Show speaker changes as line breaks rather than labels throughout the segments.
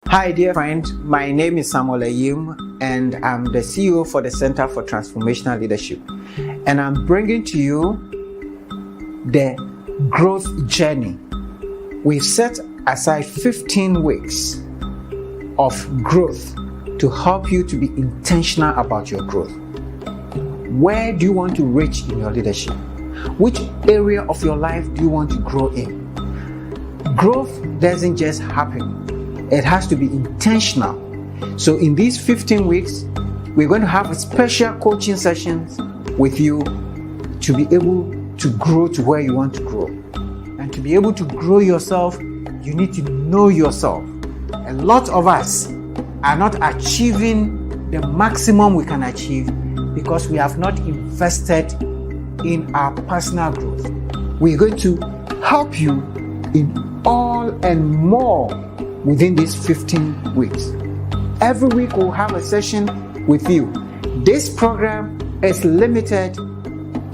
Hi, dear friend. My name is Samuel Ayim, and I'm the CEO for the Center for Transformational Leadership. And I'm bringing to you the growth journey. We've set aside 15 weeks of growth to help you to be intentional about your growth. Where do you want to reach in your leadership? Which area of your life do you want to grow in? Growth doesn't just happen. It has to be intentional. So in these 15 weeks, we're going to have special coaching sessions with you to be able to grow to where you want to grow. And to be able to grow yourself, you need to know yourself. A lot of us are not achieving the maximum we can achieve because we have not invested in our personal growth. We're going to help you in all and more within these 15 weeks. Every week we'll have a session with you. This program is limited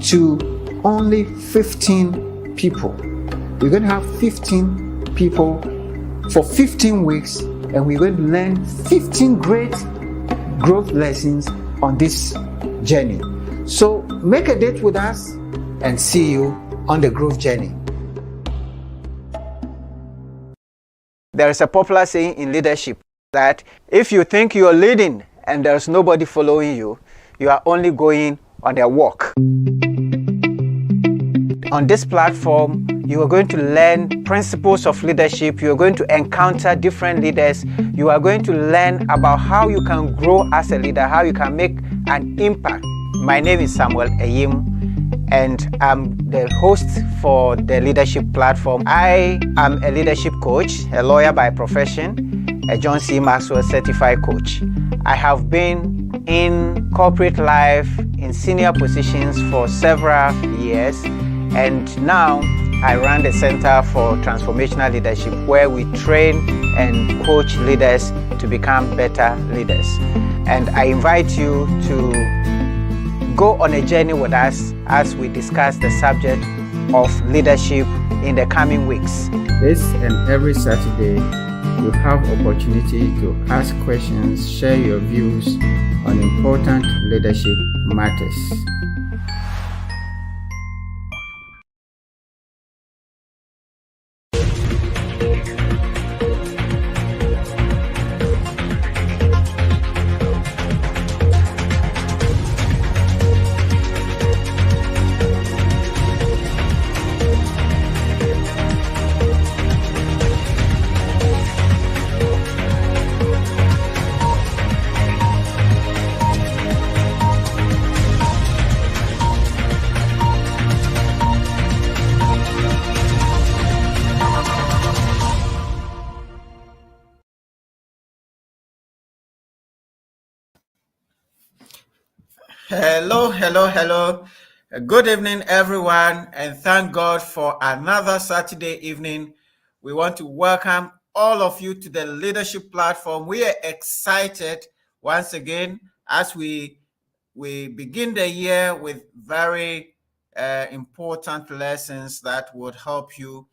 to only 15 people. We're going to have 15 people for 15 weeks, and we're going to learn 15 great growth lessons on this journey. So make a date with us and see you on the growth journey. There is a popular saying in leadership that if you think you're leading and there's nobody following you, you are only going on a walk. On this platform, you are going to learn principles of leadership. You are going to encounter different leaders. You are going to learn about how you can grow as a leader, how you can make an impact. My name is Samuel Ayim, and I'm the host for the leadership platform. I am a leadership coach, a lawyer by profession, a John C. Maxwell certified coach. I have been in corporate life in senior positions for several years, and now I run the Center for Transformational Leadership, where we train and coach leaders to become better leaders. And I invite you to go on a journey with us as we discuss the subject of leadership in the coming weeks.
This and every Saturday, you have opportunity to ask questions, share your views on important leadership matters.
Hello. Good evening, everyone, and thank God for another Saturday evening. We want to welcome all of you to the leadership platform. We are excited once again as we begin the year with very important lessons that would help you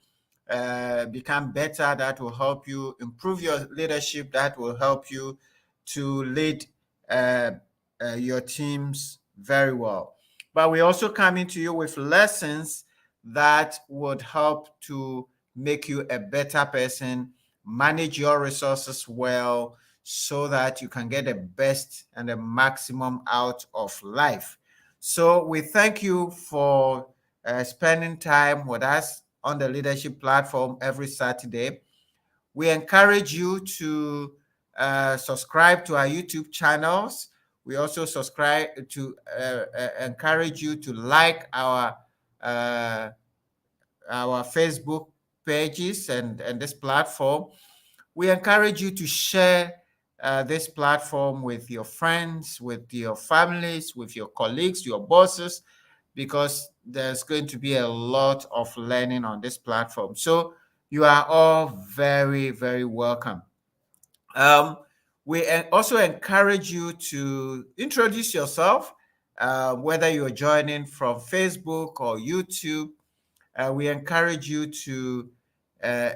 become better, that will help you improve your leadership, that will help you to lead your teams very well. But we're also coming to you with lessons that would help to make you a better person, manage your resources well, so that you can get the best and the maximum out of life. So we thank you for spending time with us on the leadership platform every Saturday. We encourage you to subscribe to our YouTube channels. We also subscribe to encourage you to like our Facebook pages and this platform. We encourage you to share this platform with your friends, with your families, with your colleagues, your bosses, because there's going to be a lot of learning on this platform. So you are all very, very welcome. We also encourage you to introduce yourself, whether you're joining from Facebook or YouTube. We encourage you to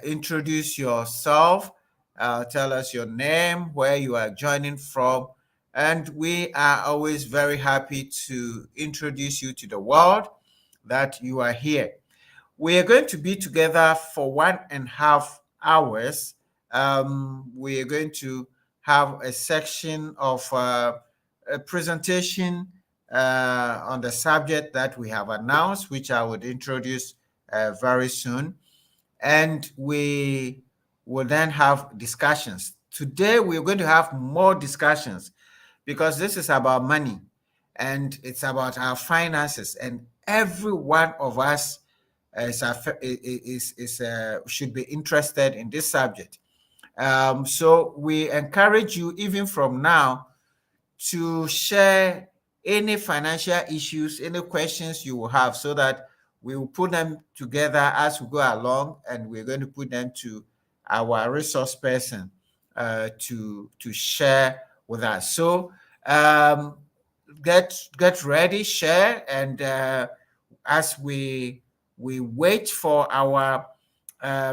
introduce yourself Tell us your name, where you are joining from, and we are always very happy to introduce you to the world that you are here. We are going to be together for 1.5 hours. We are going to have a section of a presentation on the subject that we have announced, which I would introduce very soon. And we will then have discussions. Today, we're going to have more discussions because this is about money and it's about our finances. And every one of us should be interested in this subject. So we encourage you, even from now, to share any financial issues, any questions you will have, so that we will put them together as we go along, and we're going to put them to our resource person to share with us. So get ready, share, and as we wait for our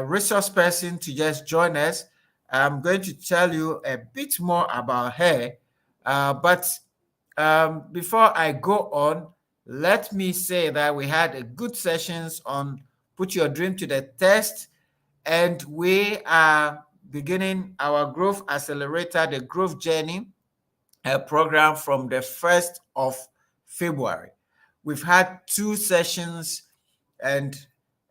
resource person to just join us, I'm going to tell you a bit more about her. But before I go on, let me say that we had a good sessions on Put Your Dream to the Test, and we are beginning our Growth Accelerator, the Growth Journey program from the 1st of February. We've had 2 sessions, and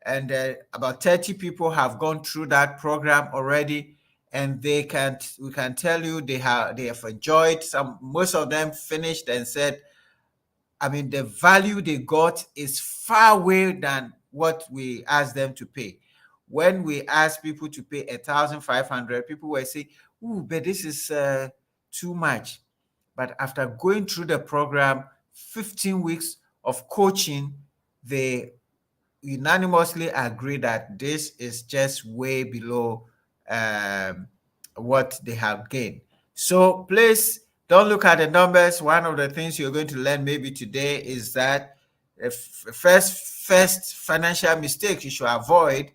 about 30 people have gone through that program already, and we can tell you they have enjoyed. Most of them finished and said, I mean, the value they got is far away than what we asked them to pay. When we asked people to pay 1,500, people were saying, "Ooh, but this is too much." But after going through the program, 15 weeks of coaching, they unanimously agree that this is just way below what they have gained. So please don't look at the numbers. One of the things you're going to learn maybe today is that the first financial mistake you should avoid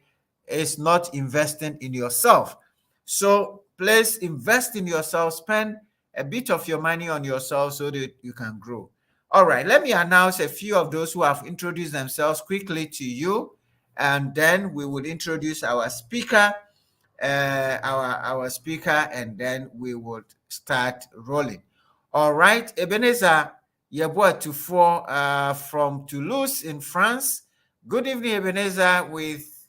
is not investing in yourself. So please invest in yourself, spend a bit of your money on yourself so that you can grow. All right, let me announce a few of those who have introduced themselves quickly to you, and then we will introduce our speaker, and then we would start rolling. All right, Ebenezer Yeboah from Toulouse in France. Good evening, Ebenezer.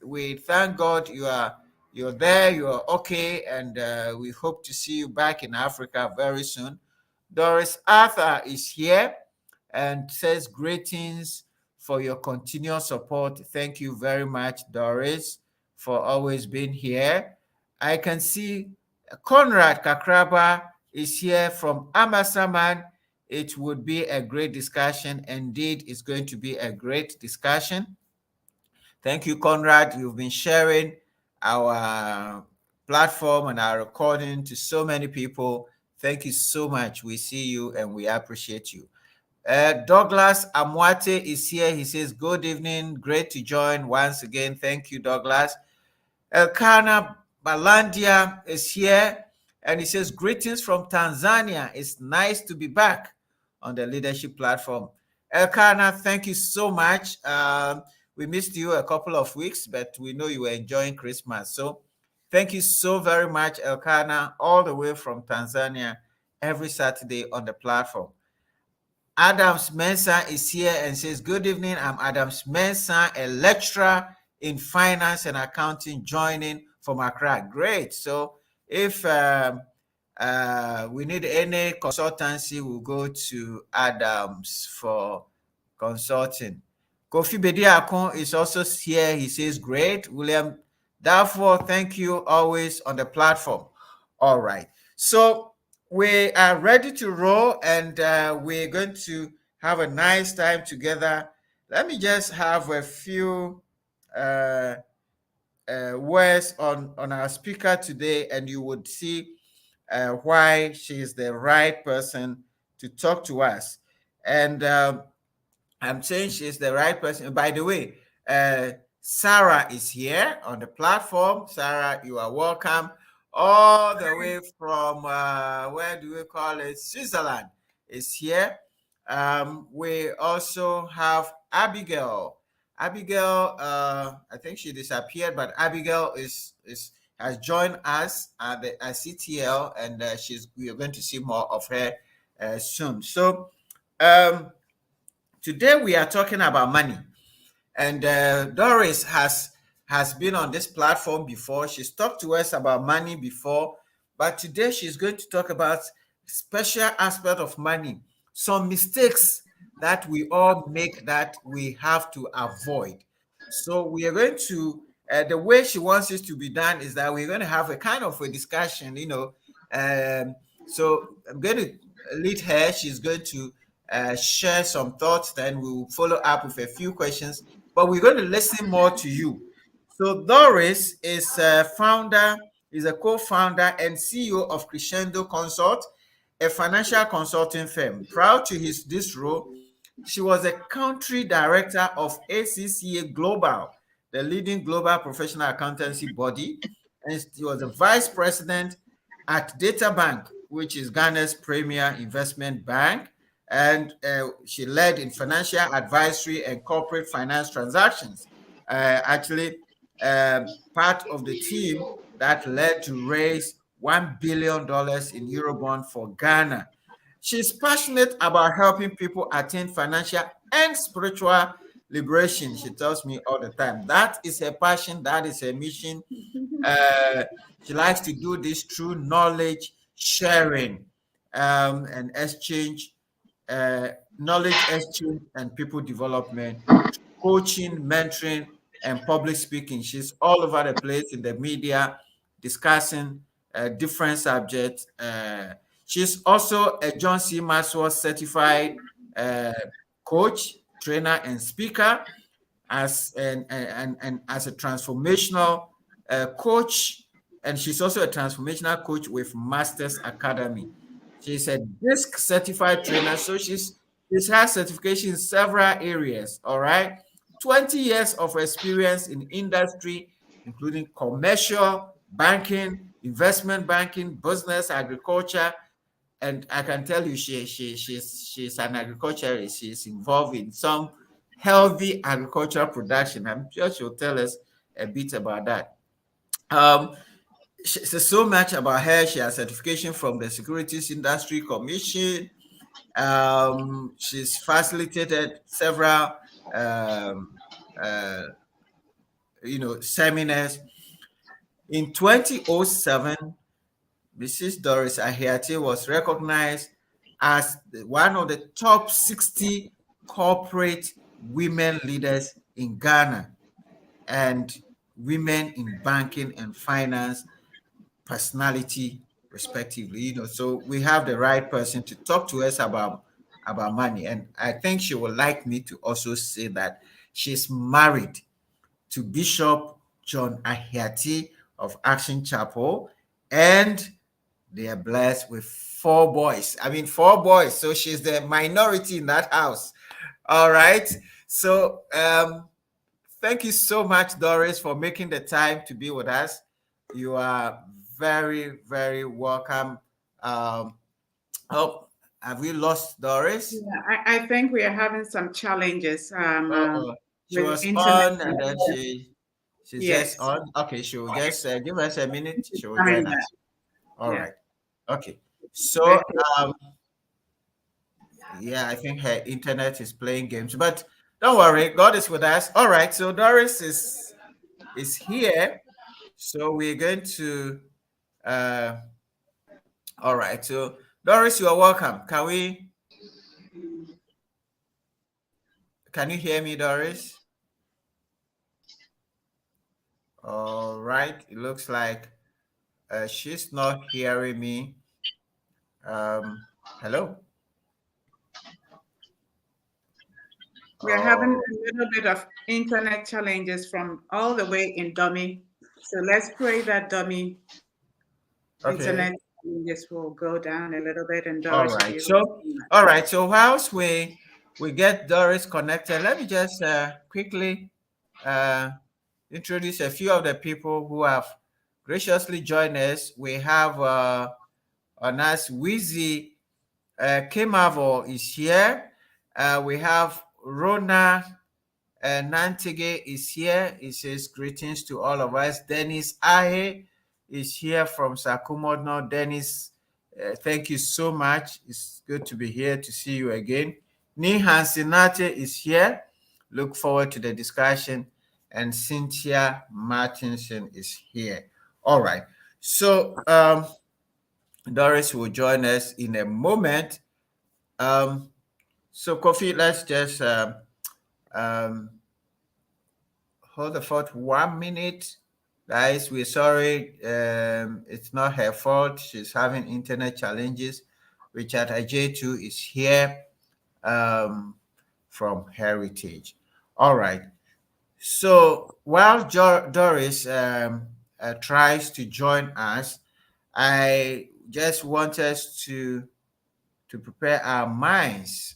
We thank God you're there, you are okay, and we hope to see you back in Africa very soon. Doris Arthur is here and says greetings for your continuous support. Thank you very much, Doris, for always being here. I can see Conrad Kakraba is here from Amasaman. It would be a great discussion. Indeed, it's going to be a great discussion. Thank you, Conrad. You've been sharing our platform and our recording to so many people. Thank you so much. We see you and we appreciate you. Douglas Amwate is here. He says, good evening. Great to join once again. Thank you, Douglas. Elkanah Balandia is here. And he says, greetings from Tanzania. It's nice to be back on the leadership platform. Elkanah, thank you so much. We missed you a couple of weeks, but we know you were enjoying Christmas. So thank you so very much, Elkanah, all the way from Tanzania, every Saturday on the platform. Adams Mensah is here and says, good evening. I'm Adams Mensah, a lecturer in finance and accounting, joining from Accra. Great. So if we need any consultancy, we'll go to Adams for consulting. Kofi Bediakon is also here. He says, great. William, therefore, thank you always on the platform. All right. So we are ready to roll, and we're going to have a nice time together. Let me just have a few words on our speaker today, and you would see why she is the right person to talk to us. And I'm saying she's the right person. By the way, Sarah is here on the platform. Sarah, you are welcome. all the way from where do we call it? Switzerland is here. We also have Abigail. Abigail, I think she disappeared, but Abigail has joined us at the CTL, and we are going to see more of her soon. So today we are talking about money, and Doris has been on this platform before. She's talked to us about money before, but today she's going to talk about special aspect of money, some mistakes that we all make that we have to avoid. So we are going to the way she wants it to be done is that we're going to have a kind of a discussion, so I'm going to lead her. She's going to share some thoughts, then we'll follow up with a few questions, but we're going to listen more to you. So Doris is a co-founder and CEO of Crescendo Consult, a financial consulting firm. Prior to this role, she was a country director of ACCA Global, the leading global professional accountancy body, and she was a vice president at Data Bank, which is Ghana's premier investment bank, and she led in financial advisory and corporate finance transactions. Actually, part of the team that led to raise $1 billion in Eurobond for Ghana. She's passionate about helping people attain financial and spiritual liberation. She tells me all the time. That is her passion. That is her mission. She likes to do this through knowledge sharing and exchange, knowledge exchange and people development, coaching, mentoring, and public speaking. She's all over the place in the media discussing different subjects. She's also a John C. Maxwell certified coach, trainer, and speaker, as as a transformational coach, and she's also a transformational coach with Masters Academy. She's a DISC certified trainer, so she's has certification in several areas. All right, 20 years of experience in industry, including commercial banking, investment banking, business, agriculture, and I can tell you she's an agriculturist. She's involved in some healthy agricultural production. I'm sure she'll tell us a bit about that. Says so much about her. She has certification from the Securities Industry Commission. She's facilitated several seminars. In 2007, Mrs. Doris Ahiati was recognized as one of the top 60 corporate women leaders in Ghana and women in banking and finance personality, respectively. So we have the right person to talk to us about money. And I think she would like me to also say that she's married to Bishop John Ahiati of Action Chapel, and they are blessed with 4 boys. I mean, 4 boys. So she's the minority in that house. All right. So thank you so much, Doris, for making the time to be with us. You are very, very welcome. Oh, have we lost Doris?
Yeah, I think we are having some challenges.
She was
internet.
on, and then she's
Yes.
just on. Okay, she'll just give us a minute. She will join us. All right. Okay. So yeah, I think her internet is playing games, but don't worry, God is with us. All right. So Doris is here. So we're going to all right. So Doris, you are welcome. Can you hear me, Doris? All right. It looks like she's not hearing me. Hello.
We're having a little bit of internet challenges from all the way in Dummy. So let's pray that Dummy internet challenges will go down a little bit, and Doris.
All right. So whilst we get Doris connected, let me just quickly introduce a few of the people who have graciously join us. We have Onas Wizi Kemavo is here. We have Rona Nantige is here. He says greetings to all of us. Dennis Ahe is here from Sakumodno. Dennis, thank you so much. It's good to be here to see you again. Nihan Sinate is here. Look forward to the discussion. And Cynthia Martinson is here. All right. So Doris will join us in a moment. So Kofi, let's just um, hold the fort 1 minute. Guys, we're sorry. It's not her fault. She's having internet challenges. Richard Ajetu is here from Heritage. All right. So while Doris tries to join us, I just want us to prepare our minds.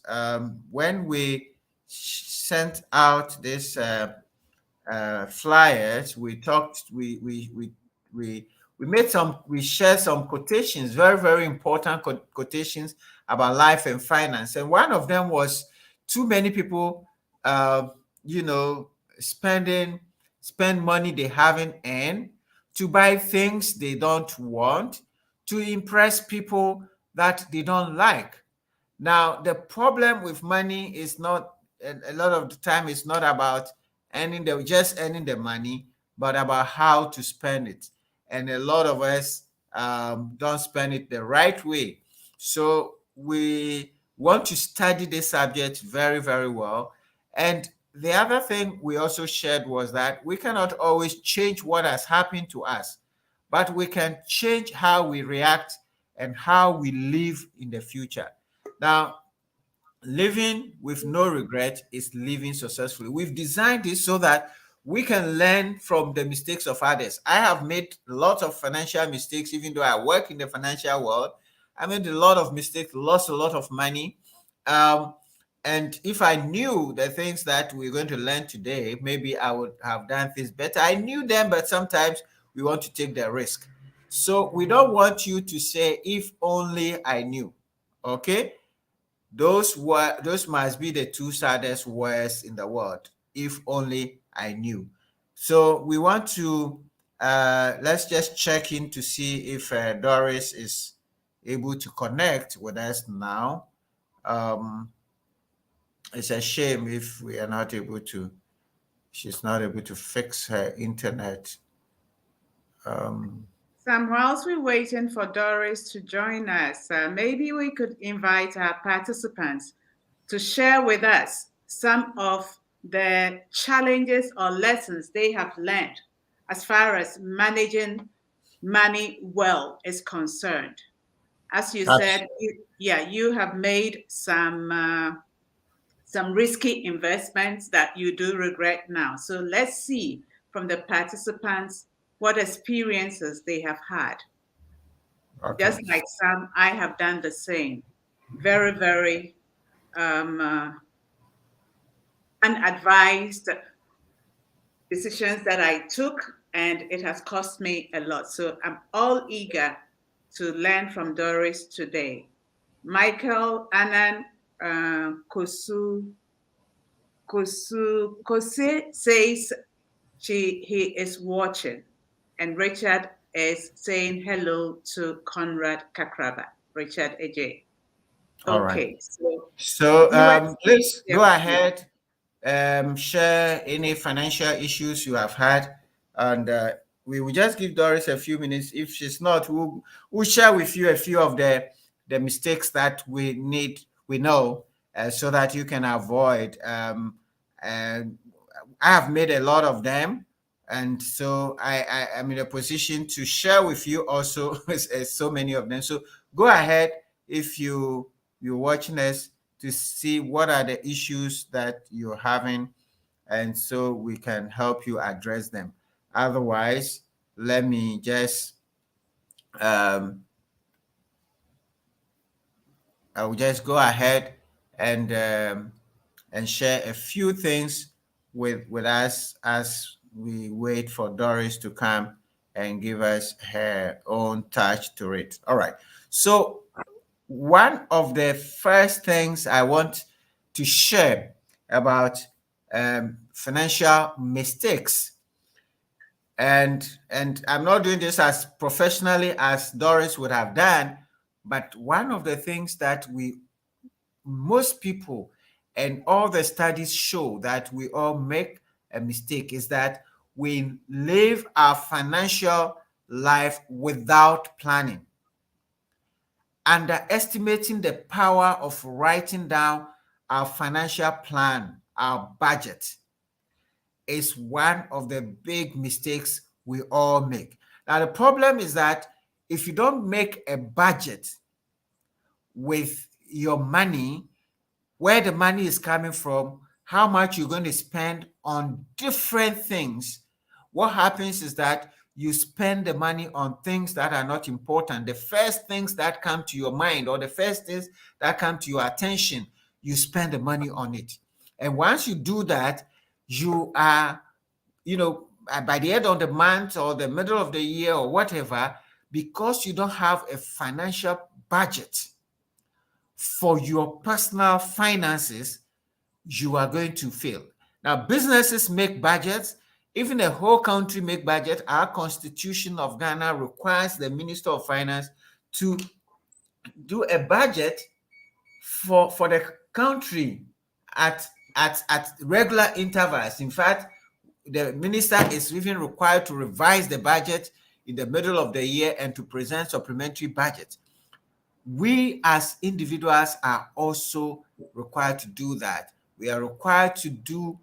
When we sent out this flyers, we talked, we shared some quotations, very, very important quotations about life and finance. And one of them was, too many people, you know, spend money they haven't earned to buy things they don't want, to impress people that they don't like. Now, the problem with money is not, a lot of the time, it's not about just earning the money, but about how to spend it. And a lot of us don't spend it the right way. So we want to study this subject very, very well. And the other thing we also shared was that we cannot always change what has happened to us, but we can change how we react and how we live in the future. Now, living with no regret is living successfully. We've designed this so that we can learn from the mistakes of others. I have made lots of financial mistakes, even though I work in the financial world. I made a lot of mistakes, lost a lot of money. And if I knew the things that we're going to learn today, maybe I would have done things better. I knew them, but sometimes we want to take the risk. So we don't want you to say, if only I knew. Okay? Those must be the two saddest words in the world. If only I knew. So we want to let's just check in to see if Doris is able to connect with us now. It's a shame if we are not able to. She's not able to fix her internet.
Sam, whilst we're waiting for Doris to join us, maybe we could invite our participants to share with us some of the challenges or lessons they have learned as far as managing money well is concerned. As you said, you have made some risky investments that you do regret now. So let's see from the participants what experiences they have had. Okay. Just like Sam, I have done the same. Very, very unadvised decisions that I took, and it has cost me a lot. So I'm all eager to learn from Doris today. Michael Annan Kose says he is watching, and Richard is saying hello to Conrad Kakraba. Richard AJ.
All okay, right. So please go ahead, share any financial issues you have had, and we will just give Doris a few minutes. If she's not, we'll share with you a few of the mistakes that we know, so that you can avoid. And I have made a lot of them, and so I am in a position to share with you also so many of them. So go ahead if you're watching us to see what are the issues that you're having, and so we can help you address them. Otherwise, let me just I will just go ahead and share a few things with us as we wait for Doris to come and give us her own touch to it. All right. So one of the first things I want to share about financial mistakes, and I'm not doing this as professionally as Doris would have done, but one of the things that most people and all the studies show that we all make a mistake is that we live our financial life without planning, underestimating the power of writing down our financial plan, our budget, is one of the big mistakes we all make. Now, the problem is that if you don't make a budget with your money, where the money is coming from, how much you're going to spend on different things, what happens is that you spend the money on things that are not important. The first things that come to your mind or the first things that come to your attention, you spend the money on it. And once you do that, you are, by the end of the month or the middle of the year or whatever, because you don't have a financial budget for your personal finances, you are going to fail. Now, businesses make budgets. Even the whole country make budget. Our Constitution of Ghana requires the Minister of Finance to do a budget for the country at regular intervals. In fact, the minister is even required to revise the budget in the middle of the year and to present supplementary budget. We as individuals are also required to do that. We are required to do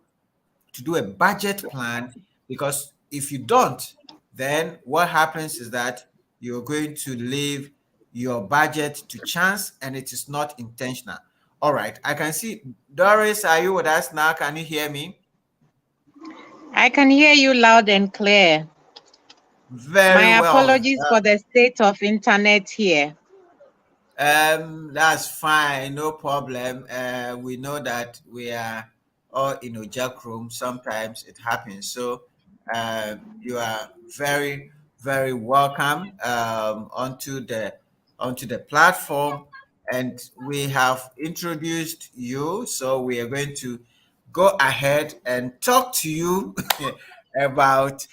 a budget plan, because if you don't, then what happens is that you're going to leave your budget to chance, and it is not intentional. All right, I can see Doris, are you with us now? Can you hear me?
I can hear you loud and clear.
Very well.
My apologies for the state of internet here.
That's fine, no problem. We know that we are all in a jack room. Sometimes it happens. So you are very, very welcome onto the platform, and we have introduced you. So we are going to go ahead and talk to you about.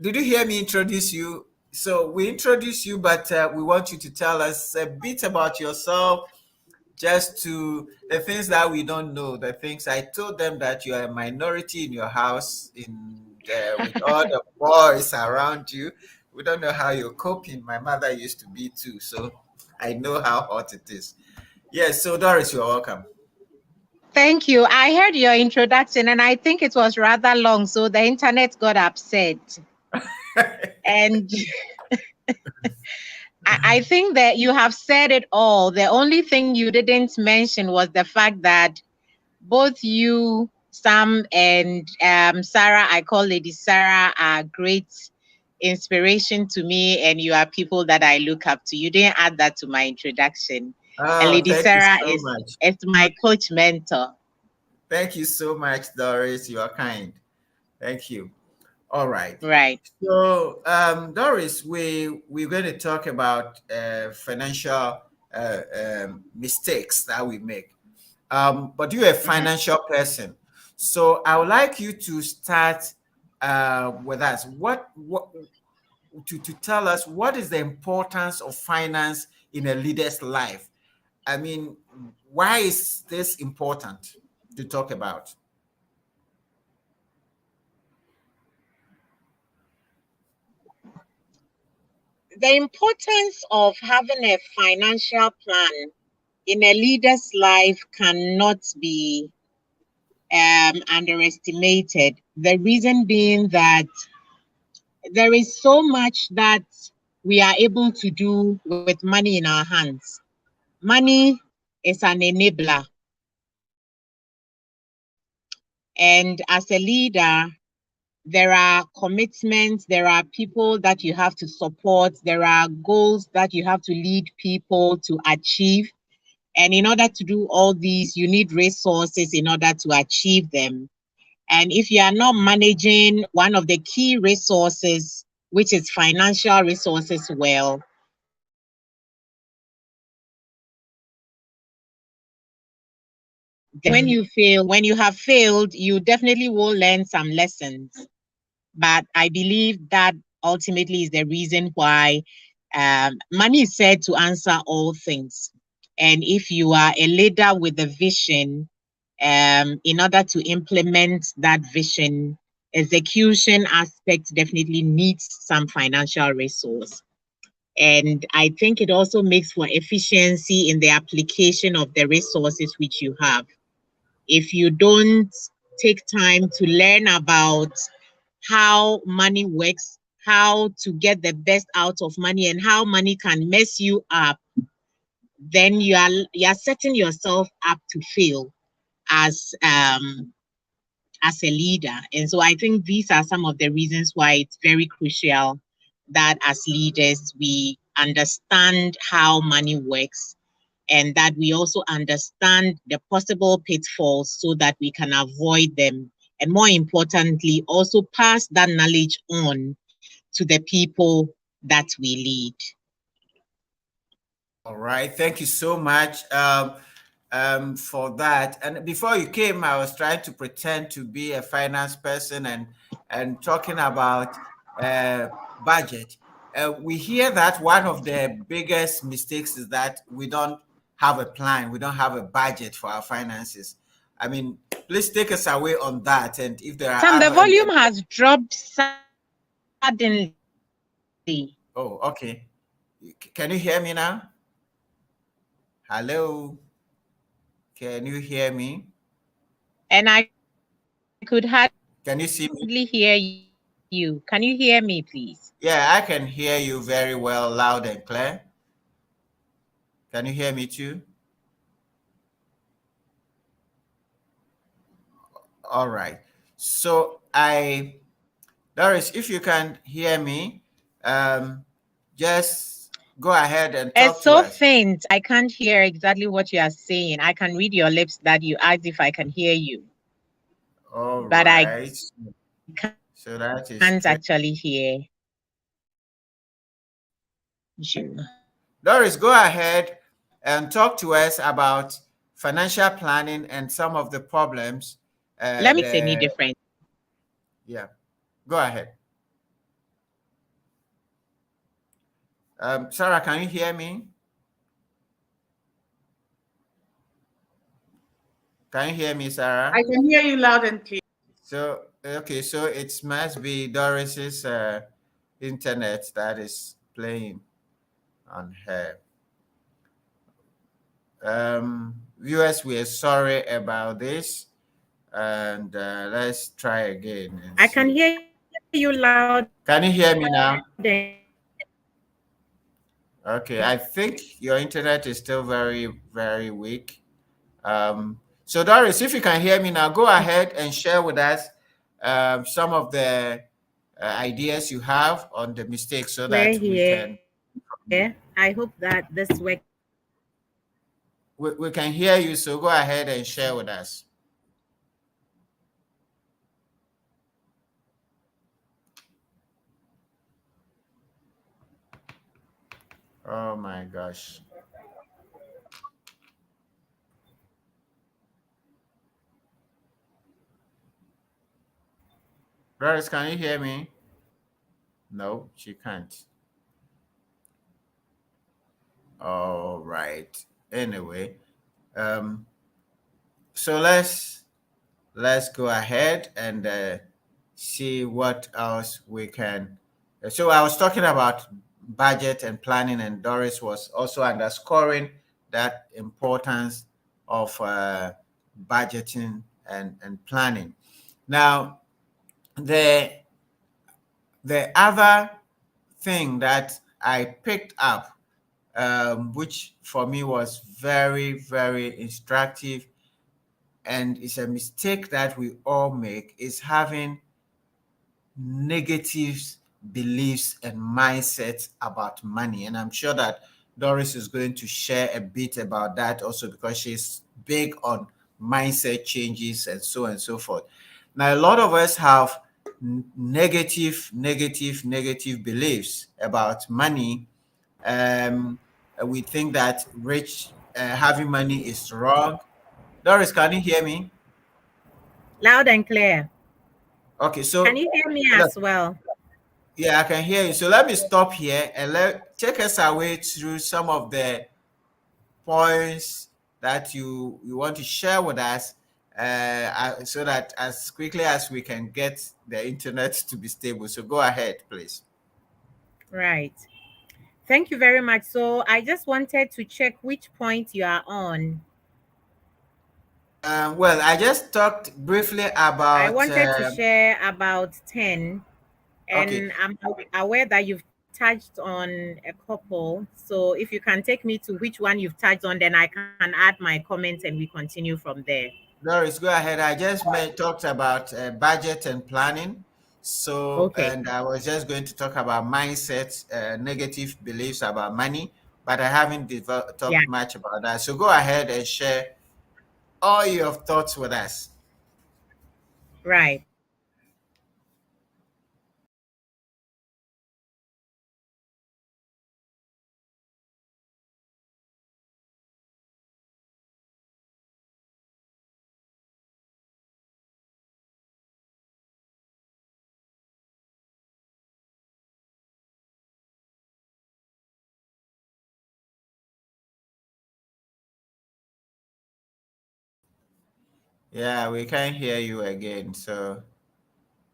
Did you hear me introduce you? So we introduce you, but we want you to tell us a bit about yourself, just to the things that we don't know. The things I told them that you are a minority in your house, with all the boys around you. We don't know how you're coping. My mother used to be too, so I know how hot it is. Yes, so Doris, you're welcome.
Thank you. I heard your introduction, and I think it was rather long, so the internet got upset. And I think that you have said it all. The only thing you didn't mention was the fact that both you, Sam, and Sarah, I call Lady Sarah, are great inspiration to me, and you are people that I look up to. You didn't add that to my introduction. And Lady Sarah is my coach mentor.
Thank you so much, Doris. You are kind. Thank you. All right.
Right.
So, Doris, we're going to talk about financial mistakes that we make. But you're a financial person, so I would like you to start with us. To tell us what is the importance of finance in a leader's life? I mean, why is this important to talk about?
The importance of having a financial plan in a leader's life cannot be underestimated. The reason being that there is so much that we are able to do with money in our hands. Money is an enabler. And as a leader, there are commitments, there are people that you have to support, there are goals that you have to lead people to achieve. And in order to do all these, you need resources in order to achieve them. And if you are not managing one of the key resources which is financial resources well. When you fail, when you have failed, you definitely will learn some lessons. But I believe that ultimately is the reason why money is said to answer all things. And if you are a leader with a vision, in order to implement that vision, execution aspect definitely needs some financial resource. And I think it also makes for efficiency in the application of the resources which you have. If you don't take time to learn about how money works, how to get the best out of money, and how money can mess you up, then you are setting yourself up to fail as a leader. And so I think these are some of the reasons why it's very crucial that as leaders we understand how money works, and that we also understand the possible pitfalls so that we can avoid them. And more importantly, also pass that knowledge on to the people that we lead.
All right. Thank you so much for that. And before you came, I was trying to pretend to be a finance person and talking about budget. We hear that one of the biggest mistakes is that we don't have a plan. We don't have a budget for our finances. I mean, please take us away on that. And if there are
Sam, the
other,
volume has dropped suddenly.
Oh, okay. Can you hear me now? Hello. Can you hear me?
And I could
Can you see me?
hardly hear you. Can you hear me, please?
Yeah, I can hear you very well, loud and clear. Can you hear me too? All right. So Doris, if you can hear me, just go ahead and talk
It's
to
so
us.
faint. I can't hear exactly what you are saying. I can read your lips that you asked if I can hear you.
All
But
right.
I
So that is
can't
strange.
actually hear you.
Doris, go ahead and talk to us about financial planning and some of the problems.
Let me say any different.
Yeah, go ahead. Sarah, can you hear me? Can you hear me, Sarah?
I can hear you loud and clear.
So, okay, so it must be Doris's internet that is playing on her. Viewers, we are sorry about this, and let's try again. And
I can
see.
hear you loud.
Can you hear me now? Okay, I think your internet is still very, very weak. So Doris, if you can hear me now, go ahead and share with us some of the ideas you have on the mistakes so that we can.
I hope that this works.
We can hear you, so go ahead and share with us. Oh my gosh. Doris, can you hear me? No, she can't. All right. Anyway, um, so let's go ahead and see what else we can. So I was talking about budget and planning, and Doris was also underscoring that importance of budgeting and planning. Now, the other thing that I picked up, which for me was very, very instructive, and it's a mistake that we all make, is having negative beliefs and mindsets about money. And I'm sure that Doris is going to share a bit about that also, because she's big on mindset changes and so forth. Now, a lot of us have negative beliefs about money. We think that having money is wrong. Doris, can you hear me?
Loud and clear.
Okay,
Can
so
you hear me
look,
as well?
yeah, I can hear you. So let me stop here and take us away through some of the points that you want to share with us, so that as quickly as we can get the internet to be stable. So go ahead, please.
Right. Thank you very much. So I just wanted to check which point you are on.
Well, I just talked briefly
I
about.
wanted to share about 10,
Okay,
and I'm aware that you've touched on a couple. So if you can take me to which one you've touched on, then I can add my comments and we continue from there.
Doris, go ahead. I just talked about budget and planning. So,
Okay.
and I was just going to talk about mindset, negative beliefs about money, but I haven't
Yeah.
talked much about that. So go ahead and share all your thoughts with us.
Right.
Yeah, we can't hear you again. So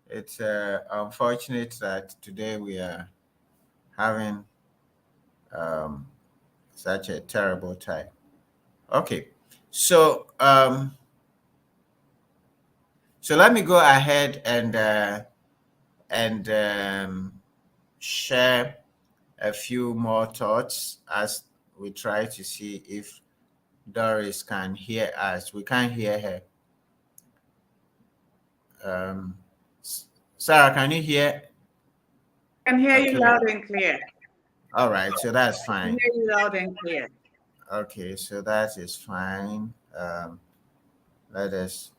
it's unfortunate that today we are having um, such a terrible time. Okay, so so let me go ahead and share a few more thoughts as we try to see if Doris can hear us. We can't hear her. Um, Sarah, can you hear?
I can hear you
Okay.
loud and clear.
All right. So that's
I can
fine.
hear you loud and clear.
Okay. So that is fine. Let us,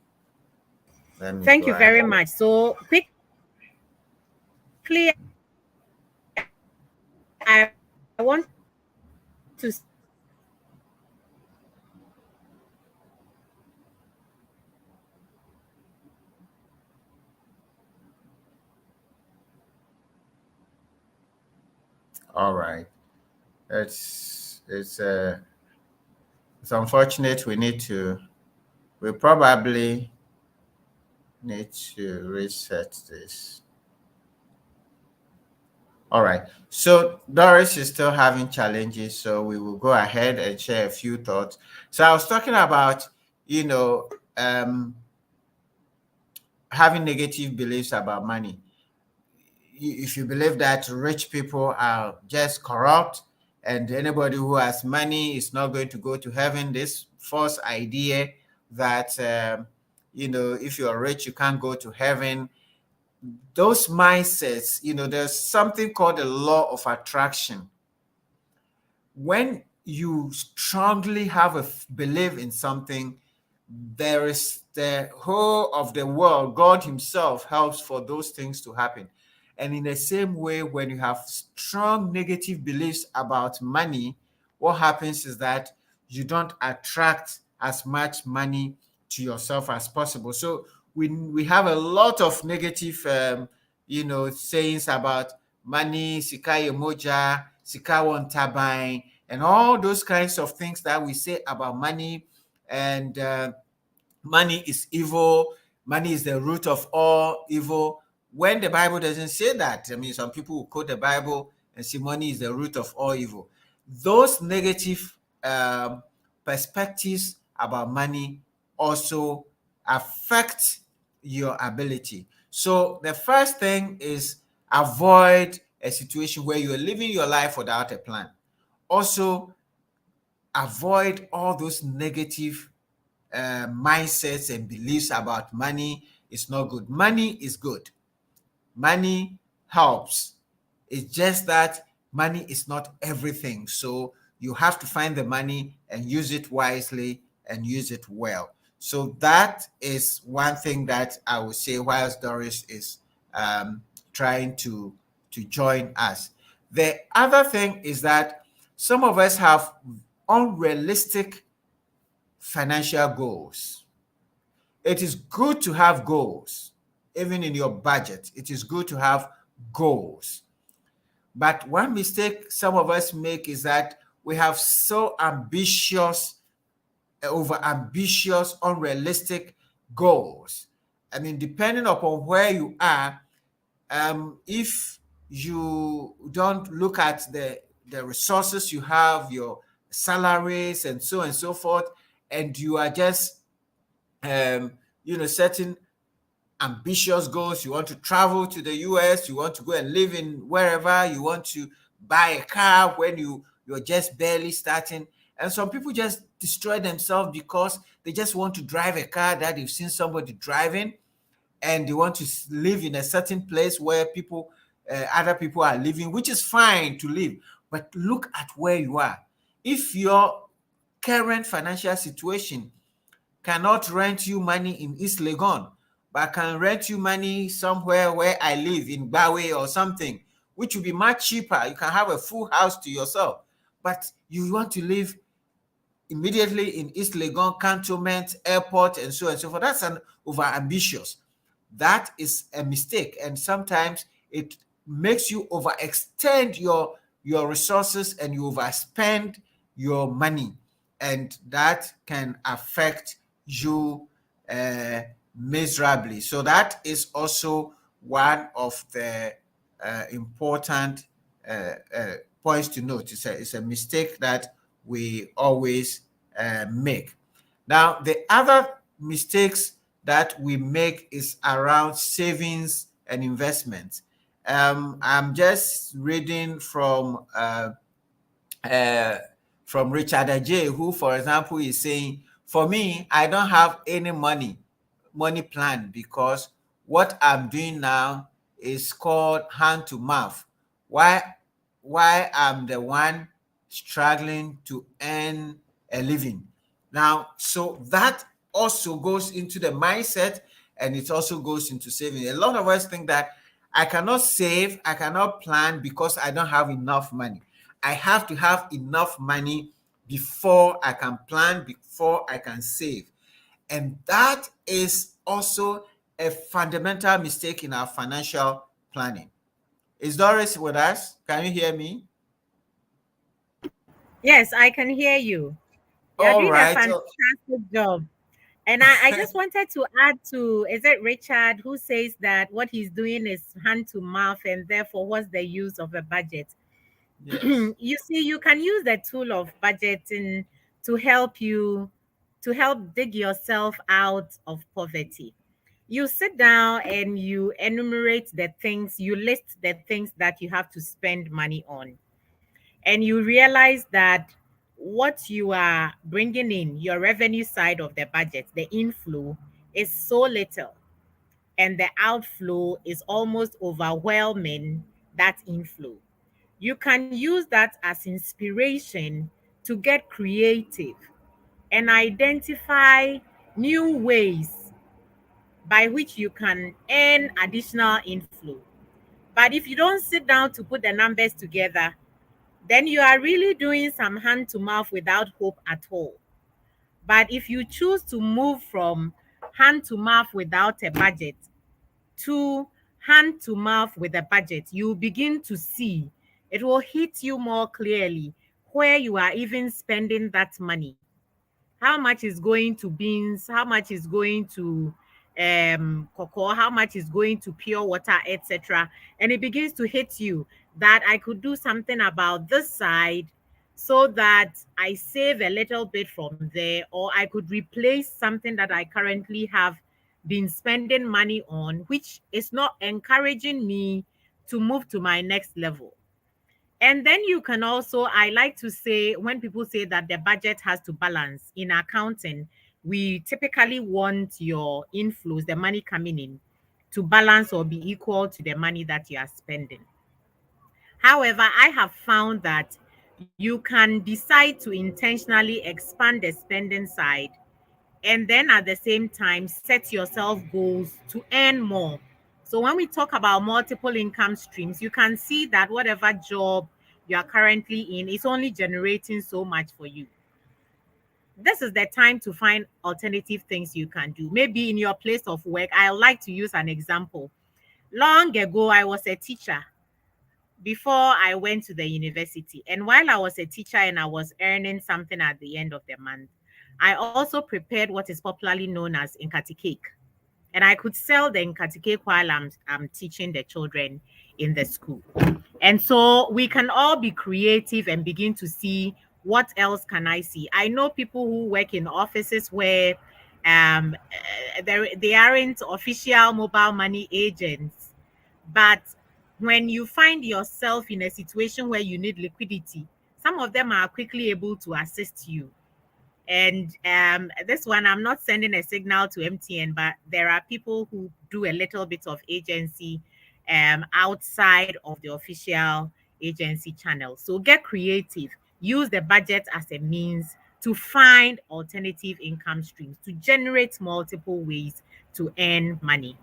let me
Thank
go
you very
ahead.
much. So quickly, I want to
All right. It's it's unfortunate. We probably need to reset this. All right. So Doris is still having challenges, so we will go ahead and share a few thoughts. So I was talking about, you know, having negative beliefs about money. If you believe that rich people are just corrupt and anybody who has money is not going to go to heaven, this false idea that if you're rich you can't go to heaven, those mindsets, there's something called the law of attraction. When you strongly have a belief in something, there is the whole of the world, God himself helps for those things to happen. And in the same way, when you have strong negative beliefs about money, what happens is that you don't attract as much money to yourself as possible. So we have a lot of negative sayings about money, sika moja, sika tabai, and all those kinds of things that we say about money. And money is evil, money is the root of all evil, when the Bible doesn't say that. I mean, some people will quote the Bible and say money is the root of all evil. Those negative perspectives about money also affect your ability. So the first thing is avoid a situation where you're living your life without a plan. Also, avoid all those negative mindsets and beliefs about money. Is not good. Money is good. Money helps. It's just that money is not everything. So you have to find the money and use it wisely and use it well. So that is one thing that I would say whilst Doris is trying to join us. The other thing is that some of us have unrealistic financial goals. It is good to have goals, even in your budget. It is good to have goals. But one mistake some of us make is that we have so ambitious, over ambitious, unrealistic goals. I mean, depending upon where you are, if you don't look at the resources you have, your salaries and so on and so forth, and you are just setting ambitious goals. You want to travel to the US, you want to go and live in wherever, you want to buy a car when you're just barely starting. And some people just destroy themselves because they just want to drive a car that they've seen somebody driving, and they want to live in a certain place where other people are living, which is fine to live. But look at where you are. If your current financial situation cannot rent you money in East Legon, but can rent you money somewhere where I live in Bawe or something, which will be much cheaper. You can have a full house to yourself, but you want to live immediately in East Legon, Cantonment, Airport, and so on and so forth. That's an over-ambitious. That is a mistake, and sometimes it makes you overextend your resources and you overspend your money, and that can affect you miserably. So that is also one of the important points to note. It's a mistake that we always make. Now, the other mistakes that we make is around savings and investments. I'm just reading from Richard Ajay, who, for example, is saying, for me, I don't have any money plan, because what I'm doing now is called hand to mouth. Why I'm the one struggling to earn a living. Now, so that also goes into the mindset, and it also goes into saving. A lot of us think that I cannot save, I cannot plan because I don't have enough money. I have to have enough money before I can plan, before I can save. And that is also a fundamental mistake in our financial planning. Is Doris with us? Can you hear me?
Yes, I can hear you. You're
All
doing a
right.
fantastic job. And I just wanted to add to, is it Richard who says that what he's doing is hand to mouth, and therefore what's the use of a budget?
Yes.
You see, you can use the tool of budgeting to help dig yourself out of poverty. You sit down and you enumerate the things, you list the things that you have to spend money on, and you realize that what you are bringing in, your revenue side of the budget, the inflow, is so little, and the outflow is almost overwhelming that inflow. You can use that as inspiration to get creative and identify new ways by which you can earn additional inflow. But if you don't sit down to put the numbers together, then you are really doing some hand to mouth without hope at all. But if you choose to move from hand to mouth without a budget to hand to mouth with a budget, you begin to see, it will hit you more clearly where you are even spending that money. How much is going to beans? How much is going to cocoa? How much is going to pure water, etc.? And it begins to hit you that I could do something about this side so that I save a little bit from there, or I could replace something that I currently have been spending money on, which is not encouraging me to move to my next level. And then you can also, I like to say, when people say that the budget has to balance in accounting, we typically want your inflows, the money coming in, to balance or be equal to the money that you are spending. However, I have found that you can decide to intentionally expand the spending side, and then at the same time set yourself goals to earn more, So when we talk about multiple income streams, you can see that whatever job you are currently in is only generating so much for you. This is the time to find alternative things you can do. Maybe in your place of work, I like to use an example. Long ago, I was a teacher before I went to the university. And while I was a teacher and I was earning something at the end of the month, I also prepared what is popularly known as Nkati cake. And I could sell the Nkati cake while I'm teaching the children in the school. And so we can all be creative and begin to see what else can I see. I know people who work in offices where they aren't official mobile money agents, but when you find yourself in a situation where you need liquidity, some of them are quickly able to assist you. And this one, I'm not sending a signal to MTN, but there are people who do a little bit of agency outside of the official agency channel. So get creative. Use the budget as a means to find alternative income streams, to generate multiple ways to earn money.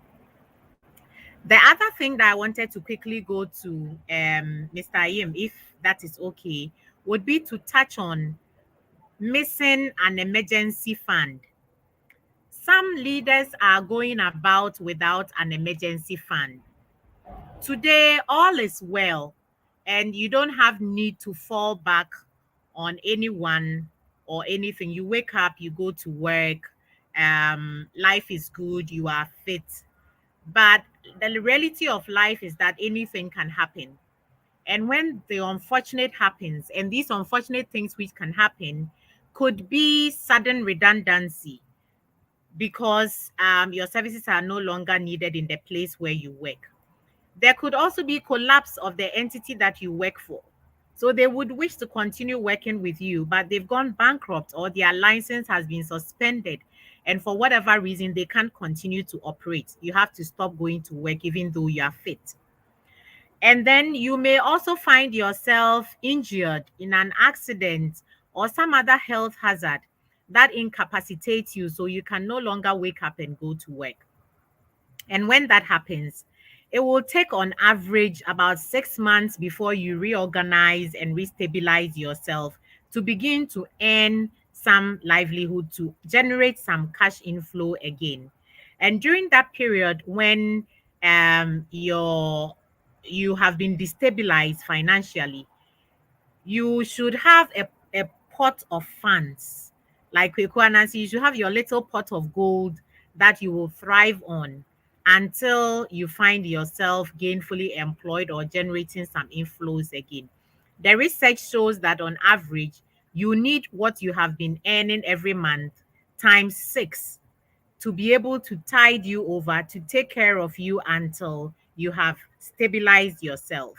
The other thing that I wanted to quickly go to, Mr. Yim, if that is okay, would be to touch on missing an emergency fund. Some leaders are going about without an emergency fund. Today, all is well, and you don't have need to fall back on anyone or anything. You wake up, you go to work, life is good, you are fit. But the reality of life is that anything can happen. And when the unfortunate happens, and these unfortunate things which can happen could be sudden redundancy because your services are no longer needed in the place where you work. There could also be collapse of the entity that you work for. So they would wish to continue working with you, but they've gone bankrupt or their license has been suspended. And for whatever reason, they can't continue to operate. You have to stop going to work even though you are fit. And then you may also find yourself injured in an accident or some other health hazard that incapacitates you so you can no longer wake up and go to work. And when that happens, it will take on average about 6 months before you reorganize and restabilize yourself to begin to earn some livelihood, to generate some cash inflow again. And during that period, when you have been destabilized financially, you should have a pot of funds. Like Kweku Nancy, you should have your little pot of gold that you will thrive on until you find yourself gainfully employed or generating some inflows again. The research shows that on average, you need what you have been earning every month times six to be able to tide you over, to take care of you until you have stabilized yourself.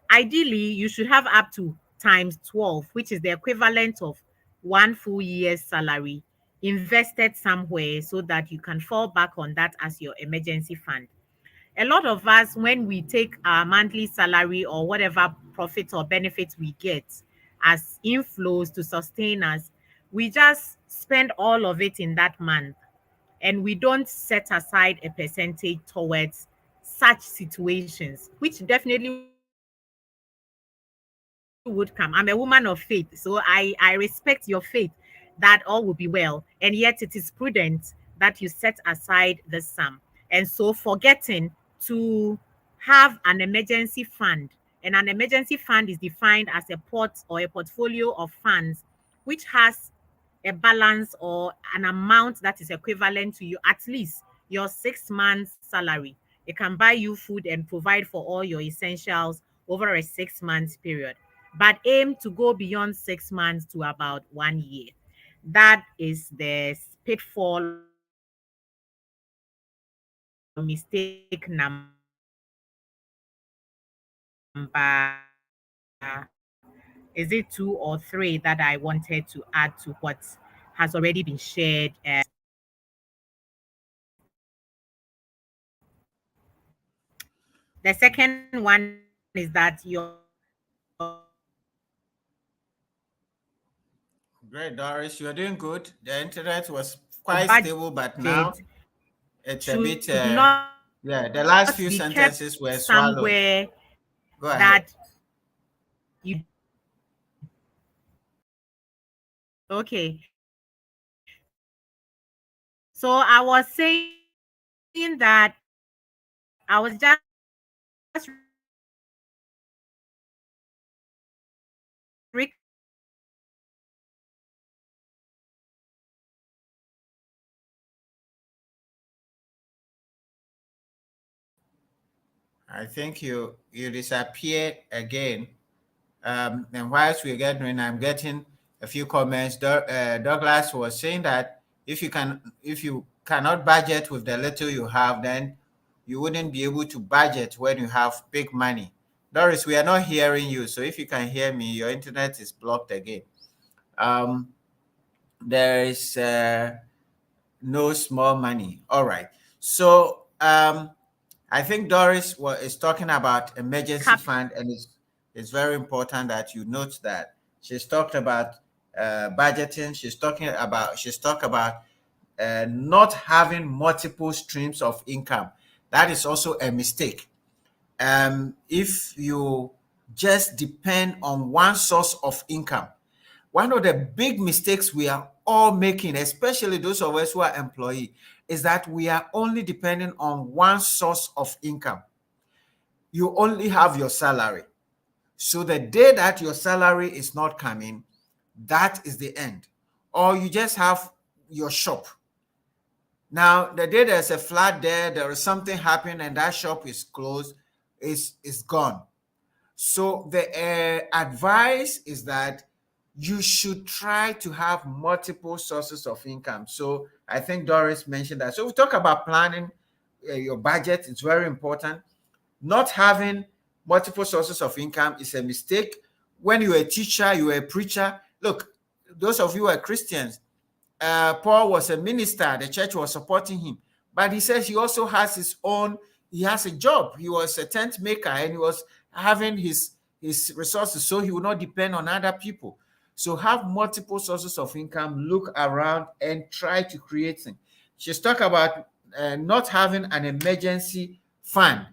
Ideally, you should have up to times 12, which is the equivalent of one full year's salary invested somewhere so that you can fall back on that as your emergency fund. A lot of us, when we take our monthly salary or whatever profit or benefits we get as inflows to sustain us, we just spend all of it in that month and we don't set aside a percentage towards such situations, which definitely would come. I'm a woman of faith, so I respect your faith that all will be well. And yet it is prudent that you set aside the sum. And so forgetting to have an emergency fund. And an emergency fund is defined as a pot or a portfolio of funds which has a balance or an amount that is equivalent to you at least your 6 months salary. It can buy you food and provide for all your essentials over a 6 months period, but aim to go beyond 6 months to about 1 year. That is the pitfall or mistake number, is it 2 or 3 that I wanted to add to what has already been shared? The second one is that your
Great, Doris. You're doing good. The internet was quite
budget
stable, but now it's a
should
bit
not
Yeah, the last few sentences were swallowed.
Somewhere
Go ahead.
that you okay. So I was saying that I was just
I think you disappeared again. And whilst we're getting, I'm getting a few comments. Douglas was saying that if you cannot budget with the little you have, then you wouldn't be able to budget when you have big money. Doris, we are not hearing you. So if you can hear me, your internet is blocked again. There is no small money. All right. So I think Doris is talking about emergency fund, and it's very important that you note that she's talked about budgeting. She's talked about not having multiple streams of income. That is also a mistake. If you just depend on one source of income, one of the big mistakes we are all making, especially those of us who are employee, is that we are only depending on one source of income. You only have your salary. So the day that your salary is not coming, that is the end. Or you just have your shop. Now, the day there's a flood there is something happening and that shop is closed, is gone. So the advice is that you should try to have multiple sources of income. So I think Doris mentioned that. So we talk about planning your budget. It's very important. Not having multiple sources of income is a mistake. When you're a teacher, you're a preacher. Look, those of you who are Christians, Paul was a minister. The church was supporting him. But he says he also has he has a job. He was a tent maker and he was having his resources, so he will not depend on other people. So have multiple sources of income, look around and try to create things. She's talking about not having an emergency fund.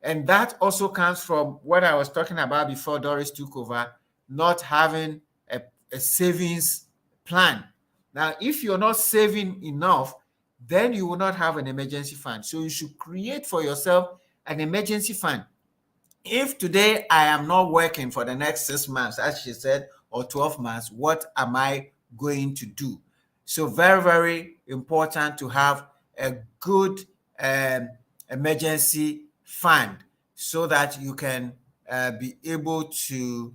And that also comes from what I was talking about before Doris took over, not having a savings plan. Now, if you're not saving enough, then you will not have an emergency fund. So you should create for yourself an emergency fund. If today I am not working for the next 6 months, as she said, or 12 months, what am I going to do? So very, very important to have a good emergency fund so that you can be able to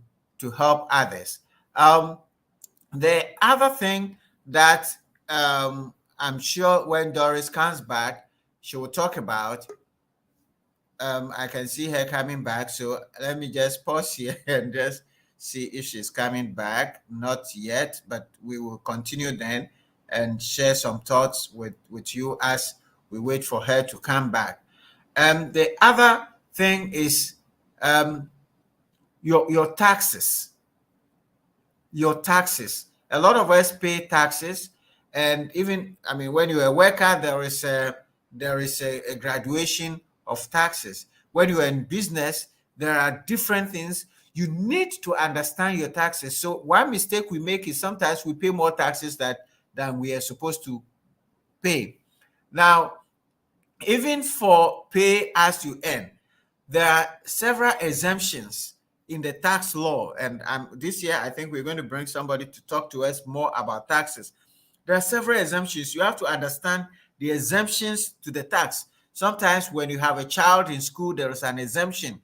help others. The other thing that I'm sure when Doris comes back, she will talk about. I can see her coming back. So let me just pause here and just see if she's coming back. Not yet, but we will continue then and share some thoughts with you as we wait for her to come back. The other thing is your taxes. Your taxes. A lot of us pay taxes, and even when you're a worker, there is a graduation of taxes. When you're in business, there are different things. You need to understand your taxes. So one mistake we make is sometimes we pay more taxes than we are supposed to pay. Now, even for pay as you earn, there are several exemptions in the tax law. And this year, I think we're going to bring somebody to talk to us more about taxes. There are several exemptions. You have to understand the exemptions to the tax. Sometimes when you have a child in school, there is an exemption.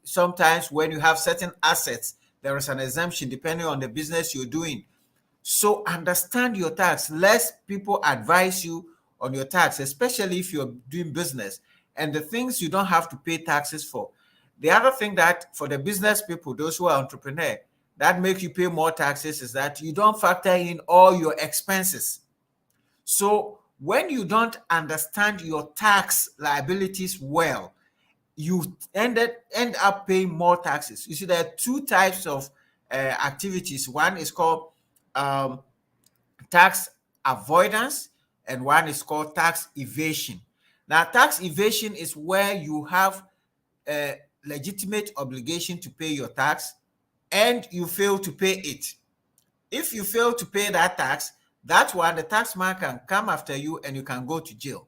Sometimes when you have certain assets, there is an exemption depending on the business you're doing. So understand your tax. Less people advise you on your tax, especially if you're doing business and the things you don't have to pay taxes for. The other thing that for the business people, those who are entrepreneurs, that make you pay more taxes is that you don't factor in all your expenses. So when you don't understand your tax liabilities well, you end up paying more taxes. You see, there are two types of activities. One is called tax avoidance, and one is called tax evasion. Now, tax evasion is where you have a legitimate obligation to pay your tax and you fail to pay it. If you fail to pay that tax, that's why the taxman can come after you and you can go to jail.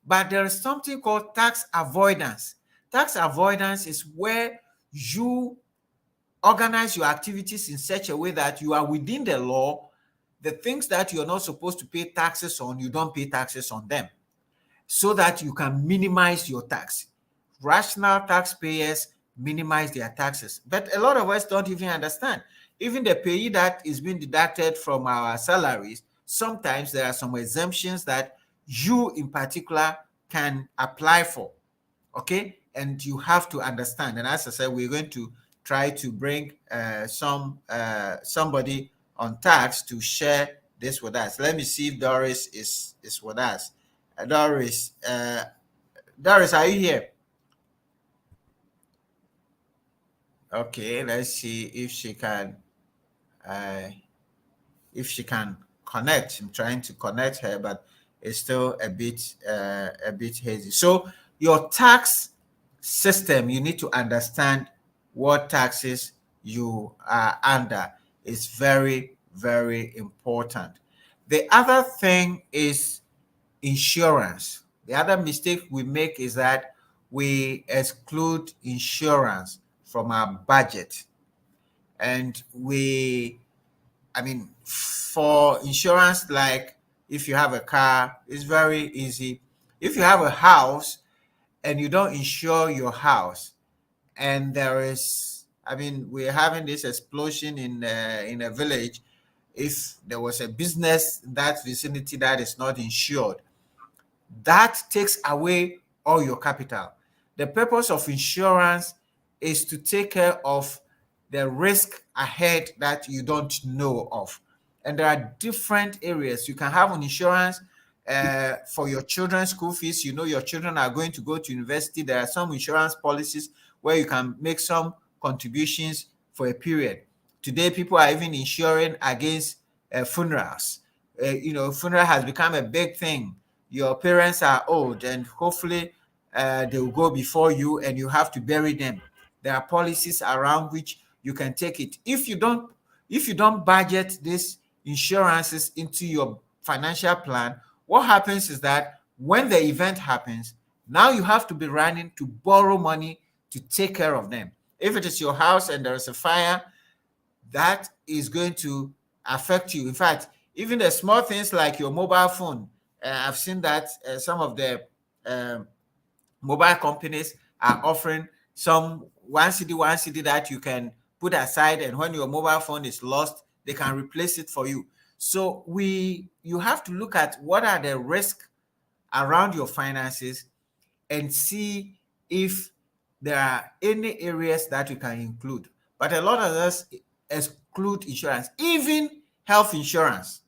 But there is something called tax avoidance. Tax avoidance is where you organize your activities in such a way that you are within the law. The things that you're not supposed to pay taxes on, you don't pay taxes on them, so that you can minimize your tax. Rational taxpayers minimize their taxes. But a lot of us don't even understand. Even the payee that is being deducted from our salaries, sometimes there are some exemptions that you in particular can apply for. Okay? And you have to understand. And as I said, we're going to try to bring somebody on tax to share this with us. Let me see if Doris is with us. Doris, are you here? Okay, let's see if she can connect. I'm trying to connect her, but it's still a bit hazy. So your tax system, you need to understand what taxes you are under. It's very, very important. The other thing is insurance. The other mistake we make is that we exclude insurance from our budget. And for insurance, like if you have a car, it's very easy. If you have a house and you don't insure your house, and we're having this explosion in a village. If there was a business in that vicinity that is not insured, that takes away all your capital. The purpose of insurance is to take care of the risk ahead that you don't know of. And there are different areas. You can have an insurance for your children's school fees. You know your children are going to go to university. There are some insurance policies where you can make some contributions for a period. Today, people are even insuring against funerals. Funeral has become a big thing. Your parents are old and hopefully they will go before you and you have to bury them. There are policies around which you can take it. If you don't budget these insurances into your financial plan, what happens is that when the event happens, now you have to be running to borrow money to take care of them. If it is your house and there is a fire, that is going to affect you. In fact, even the small things like your mobile phone, I've seen that some of the mobile companies are offering some one CD that you can put aside, and when your mobile phone is lost, they can replace it for you. So you have to look at what are the risks around your finances and see if there are any areas that you can include. But a lot of us exclude insurance, even health insurance.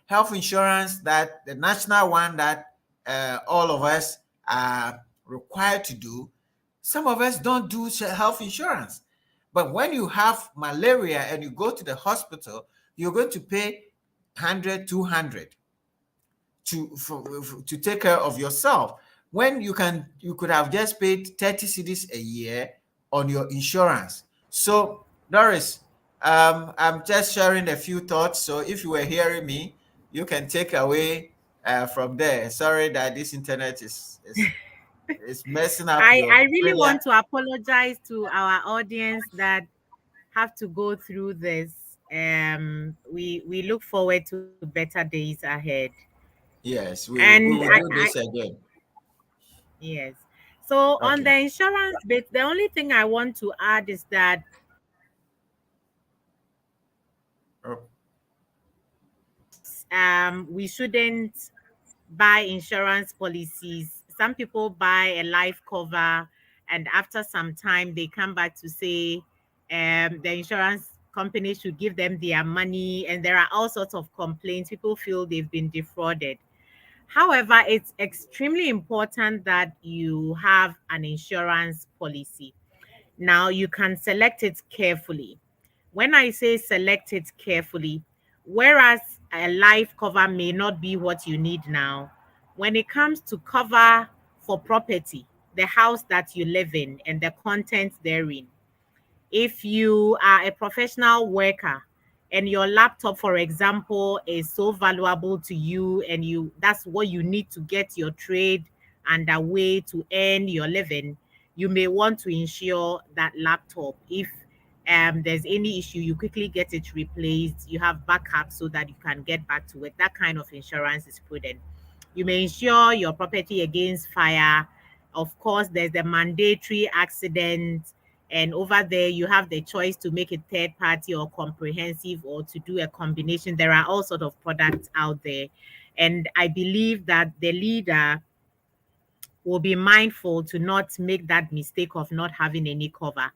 Health insurance, that the national one that all of us are required to do, some of us don't do health insurance. But when you have malaria and you go to the hospital, you're going to pay 100, 200 to take care of yourself, when you could have just paid 30 cedis a year on your insurance. So Doris, I'm just sharing a few thoughts. So if you were hearing me, you can take away from there. Sorry that this internet is messing up
I
your
really
brilliant.
want to apologize to our audience that have to go through this. We look forward to better days ahead.
Yes, we
And
will do this again.
yes. So on
Okay.
the insurance bit, the only thing I want to add is that
Oh,
we shouldn't buy insurance policies. Some people buy a life cover, and after some time, they come back to say the insurance company should give them their money, and there are all sorts of complaints. People feel they've been defrauded. However, it's extremely important that you have an insurance policy. Now, you can select it carefully. When I say select it carefully, whereas a life cover may not be what you need now, when it comes to cover for property, the house that you live in and the contents therein, if you are a professional worker and your laptop, for example, is so valuable to you and that's what you need to get your trade underway to earn your living, you may want to insure that laptop. If there's any issue, you quickly get it replaced. You have backup so that you can get back to it. That kind of insurance is prudent. You may insure your property against fire. Of course, there's the mandatory accident, and over there you have the choice to make it third party or comprehensive or to do a combination. There are all sorts of products out there, and I believe that the leader will be mindful to not make that mistake of not having any cover,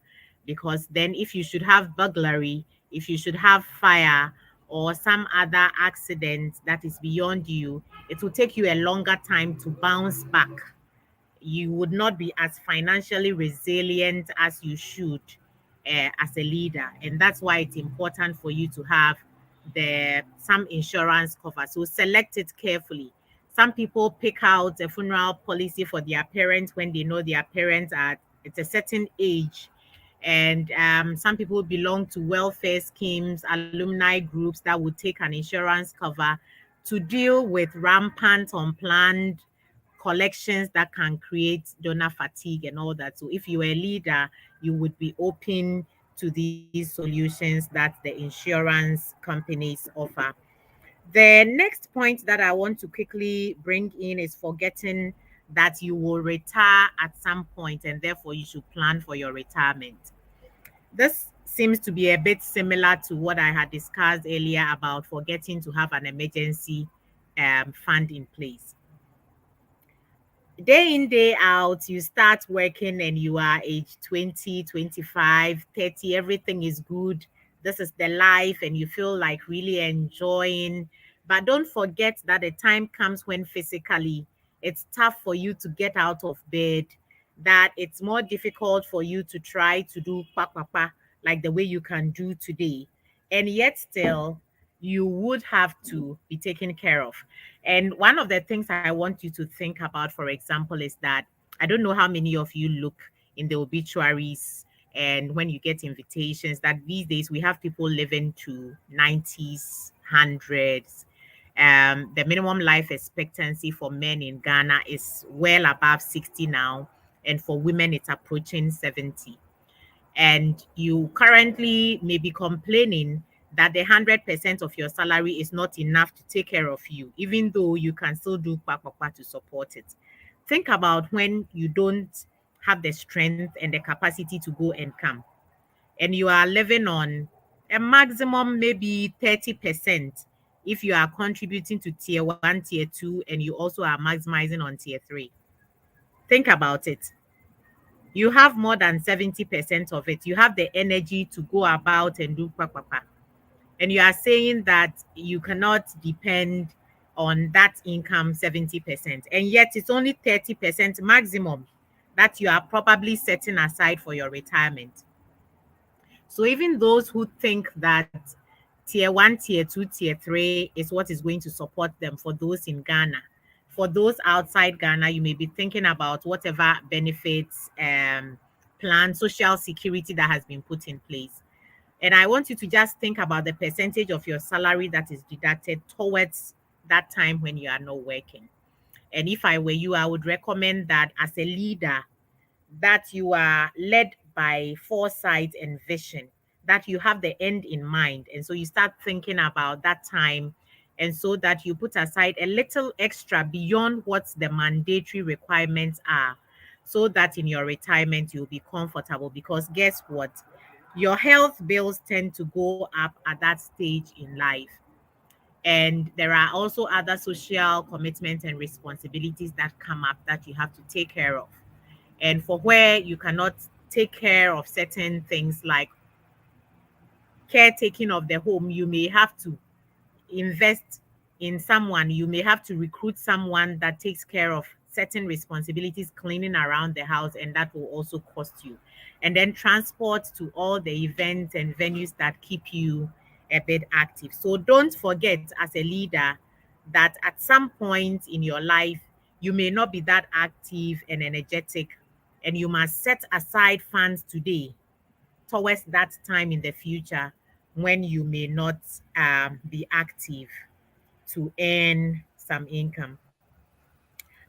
because then if you should have burglary, if you should have fire or some other accident that is beyond you, it will take you a longer time to bounce back. You would not be as financially resilient as you should as a leader, and that's why it's important for you to have some insurance cover. So select it carefully. Some people pick out a funeral policy for their parents when they know their parents are at a certain age, and some people belong to welfare schemes, alumni groups that would take an insurance cover to deal with rampant unplanned collections that can create donor fatigue and all that. So if you're a leader, you would be open to these solutions that the insurance companies offer. The next point that I want to quickly bring in is forgetting that you will retire at some point and therefore you should plan for your retirement. This seems to be a bit similar to what I had discussed earlier about forgetting to have an emergency fund in place. Day in, day out, you start working and you are age 20, 25, 30, everything is good. This is the life and you feel like really enjoying. But don't forget that the time comes when physically it's tough for you to get out of bed, that it's more difficult for you to try to do pa like the way you can do today. And yet still, you would have to be taken care of. And one of the things I want you to think about, for example, is that I don't know how many of you look in the obituaries and when you get invitations, that these days we have people living to 90s, hundreds. The minimum life expectancy for men in Ghana is well above 60 now, and for women it's approaching 70. And you currently may be complaining that the 100% of your salary is not enough to take care of you, even though you can still do pa to support it. Think about when you don't have the strength and the capacity to go and come, and you are living on a maximum maybe 30% if you are contributing to tier 1, tier 2, and you also are maximizing on tier 3. Think about it. You have more than 70% of it. You have the energy to go about and do pa. And you are saying that you cannot depend on that income 70%. And yet it's only 30% maximum that you are probably setting aside for your retirement. So even those who think that tier 1, tier 2, tier 3 is what is going to support them, for those in Ghana, for those outside Ghana, you may be thinking about whatever benefits, plan, social security that has been put in place. And I want you to just think about the percentage of your salary that is deducted towards that time when you are not working. And if I were you, I would recommend that as a leader, that you are led by foresight and vision, that you have the end in mind. And so you start thinking about that time, and so that you put aside a little extra beyond what the mandatory requirements are, so that in your retirement you'll be comfortable. Because guess what? Your health bills tend to go up at that stage in life. And there are also other social commitments and responsibilities that come up that you have to take care of. And for where you cannot take care of certain things like caretaking of the home, you may have to invest in someone. You may have to recruit someone that takes care of certain responsibilities, cleaning around the house, and that will also cost you. And then transport to all the events and venues that keep you a bit active. So don't forget, as a leader, that at some point in your life, you may not be that active and energetic, and you must set aside funds today towards that time in the future when you may not be active to earn some income.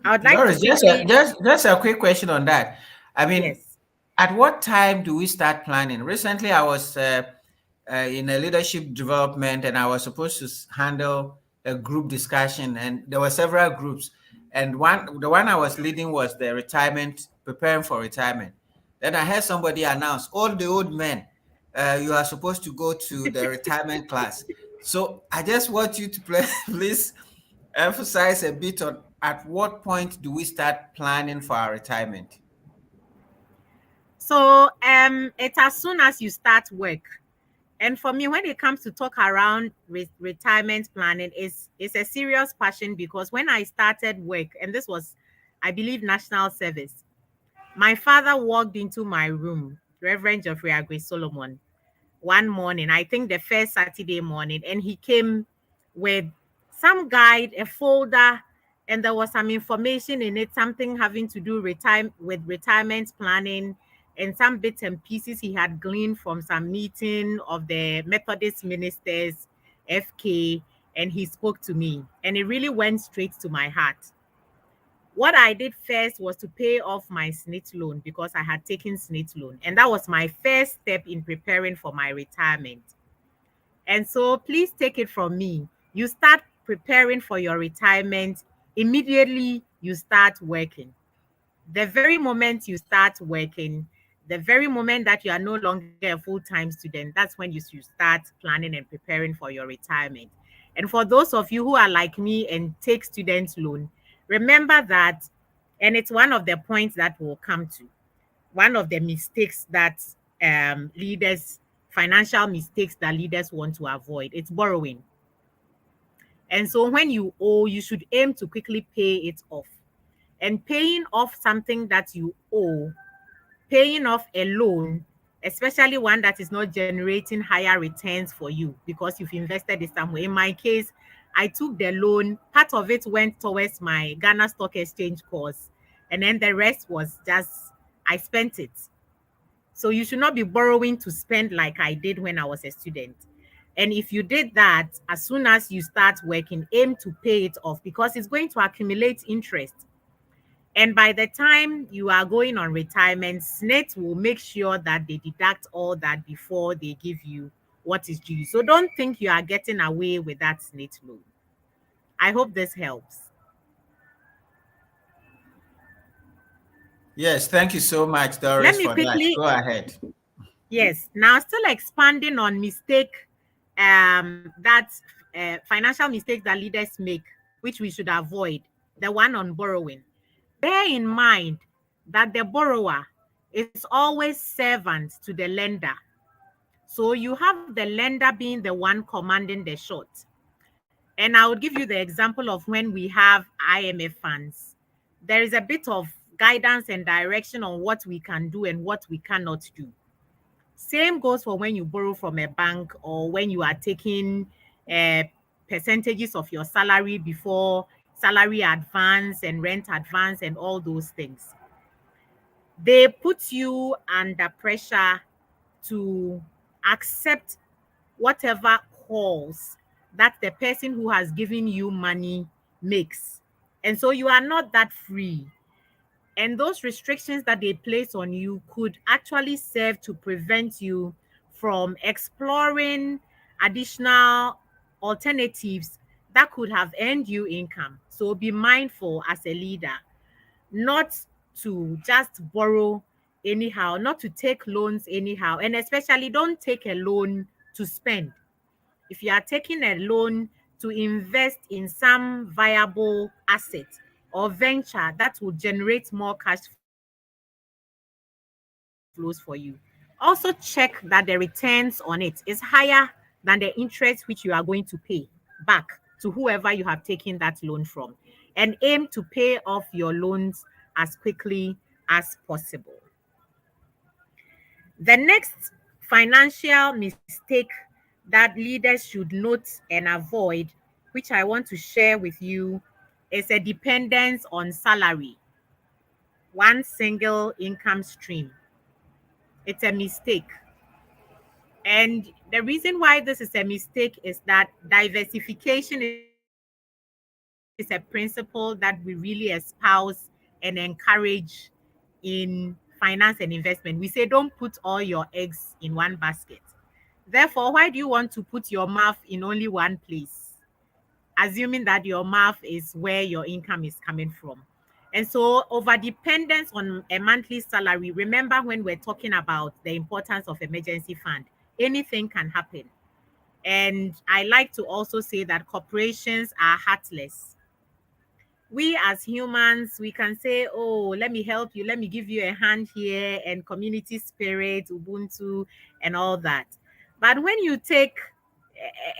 I would like to
Doris,
quickly,
just a quick question on that. I mean,
yes.
at what time do we start planning? Recently, I was in a leadership development, and I was supposed to handle a group discussion, and there were several groups, and the one I was leading was the retirement, preparing for retirement. Then I heard somebody announce, all the old men, you are supposed to go to the retirement class. So I just want you to please emphasize a bit on at what point do we start planning for our retirement?
So it's as soon as you start work. And for me, when it comes to talk around retirement planning, it's a serious passion, because when I started work, and this was, I believe, national service, my father walked into my room, Reverend Geoffrey Agri Solomon, one morning, I think the first Saturday morning, and he came with some guide, a folder, and there was some information in it, something having to do with retirement planning, and some bits and pieces he had gleaned from some meeting of the Methodist ministers, FK, and he spoke to me, and it really went straight to my heart. What I did first was to pay off my SNIT loan, because I had taken SNIT loan. And that was my first step in preparing for my retirement. And so please take it from me. You start preparing for your retirement immediately you start working. The very moment you start working, the very moment that you are no longer a full-time student, that's when you should start planning and preparing for your retirement. And for those of you who are like me and take student loan, remember that, and it's one of the points that will come to, one of the mistakes that financial mistakes that leaders want to avoid, it's borrowing. And so when you owe, you should aim to quickly pay it off. And paying off something that you owe, paying off a loan, especially one that is not generating higher returns for you because you've invested it somewhere. In my case, I took the loan, part of it went towards my Ghana Stock Exchange course, and then the rest was just, I spent it. So you should not be borrowing to spend like I did when I was a student. And if you did that, as soon as you start working, aim to pay it off, because it's going to accumulate interest. And by the time you are going on retirement, SNET will make sure that they deduct all that before they give you what is due. So don't think you are getting away with that SNET loan. I hope this helps.
Yes, thank you so much, Doris, for that. Go ahead.
Yes, now still expanding on financial mistakes that leaders make, which we should avoid, the one on borrowing. Bear in mind that the borrower is always servant to the lender. So you have the lender being the one commanding the shot. And I would give you the example of when we have IMF funds. There is a bit of guidance and direction on what we can do and what we cannot do. Same goes for when you borrow from a bank, or when you are taking percentages of your salary before salary advance and rent advance and all those things. They put you under pressure to accept whatever calls that the person who has given you money makes. And so you are not that free. And those restrictions that they place on you could actually serve to prevent you from exploring additional alternatives that could have earned you income. So be mindful as a leader not to just borrow anyhow, not to take loans anyhow, and especially don't take a loan to spend. If you are taking a loan to invest in some viable asset or venture that will generate more cash flows for you, also check that the returns on it is higher than the interest which you are going to pay back to whoever you have taken that loan from, and aim to pay off your loans as quickly as possible. The next financial mistake that leaders should note and avoid, which I want to share with you, is a dependence on salary, one single income stream. It's a mistake. And the reason why this is a mistake is that diversification is a principle that we really espouse and encourage in finance and investment. We say don't put all your eggs in one basket. Therefore, why do you want to put your mouth in only one place, assuming that your mouth is where your income is coming from? And so, over dependence on a monthly salary, remember when we're talking about the importance of emergency fund, anything can happen. And I like to also say that corporations are heartless. We as humans, we can say, oh, let me help you, let me give you a hand here, and community spirit, Ubuntu, and all that. But when you take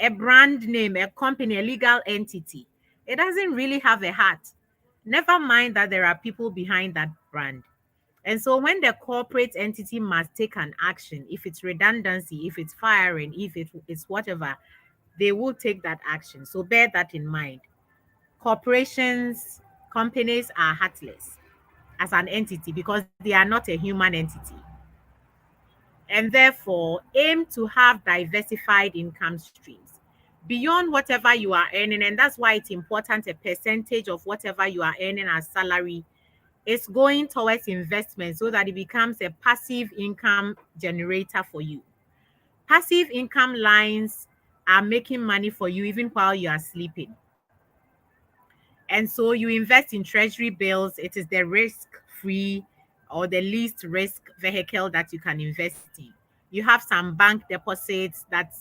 a brand name, a company, a legal entity, it doesn't really have a heart. Never mind that there are people behind that brand. And so when the corporate entity must take an action, if it's redundancy, if it's firing, if it's whatever, they will take that action. So bear that in mind. Corporations, companies are heartless as an entity because they are not a human entity. And therefore, aim to have diversified income streams beyond whatever you are earning. And that's why it's important a percentage of whatever you are earning as salary is going towards investment so that it becomes a passive income generator for you. Passive income lines are making money for you even while you are sleeping. And so you invest in treasury bills. It is the risk free or the least risk vehicle that you can invest in. You have some bank deposits that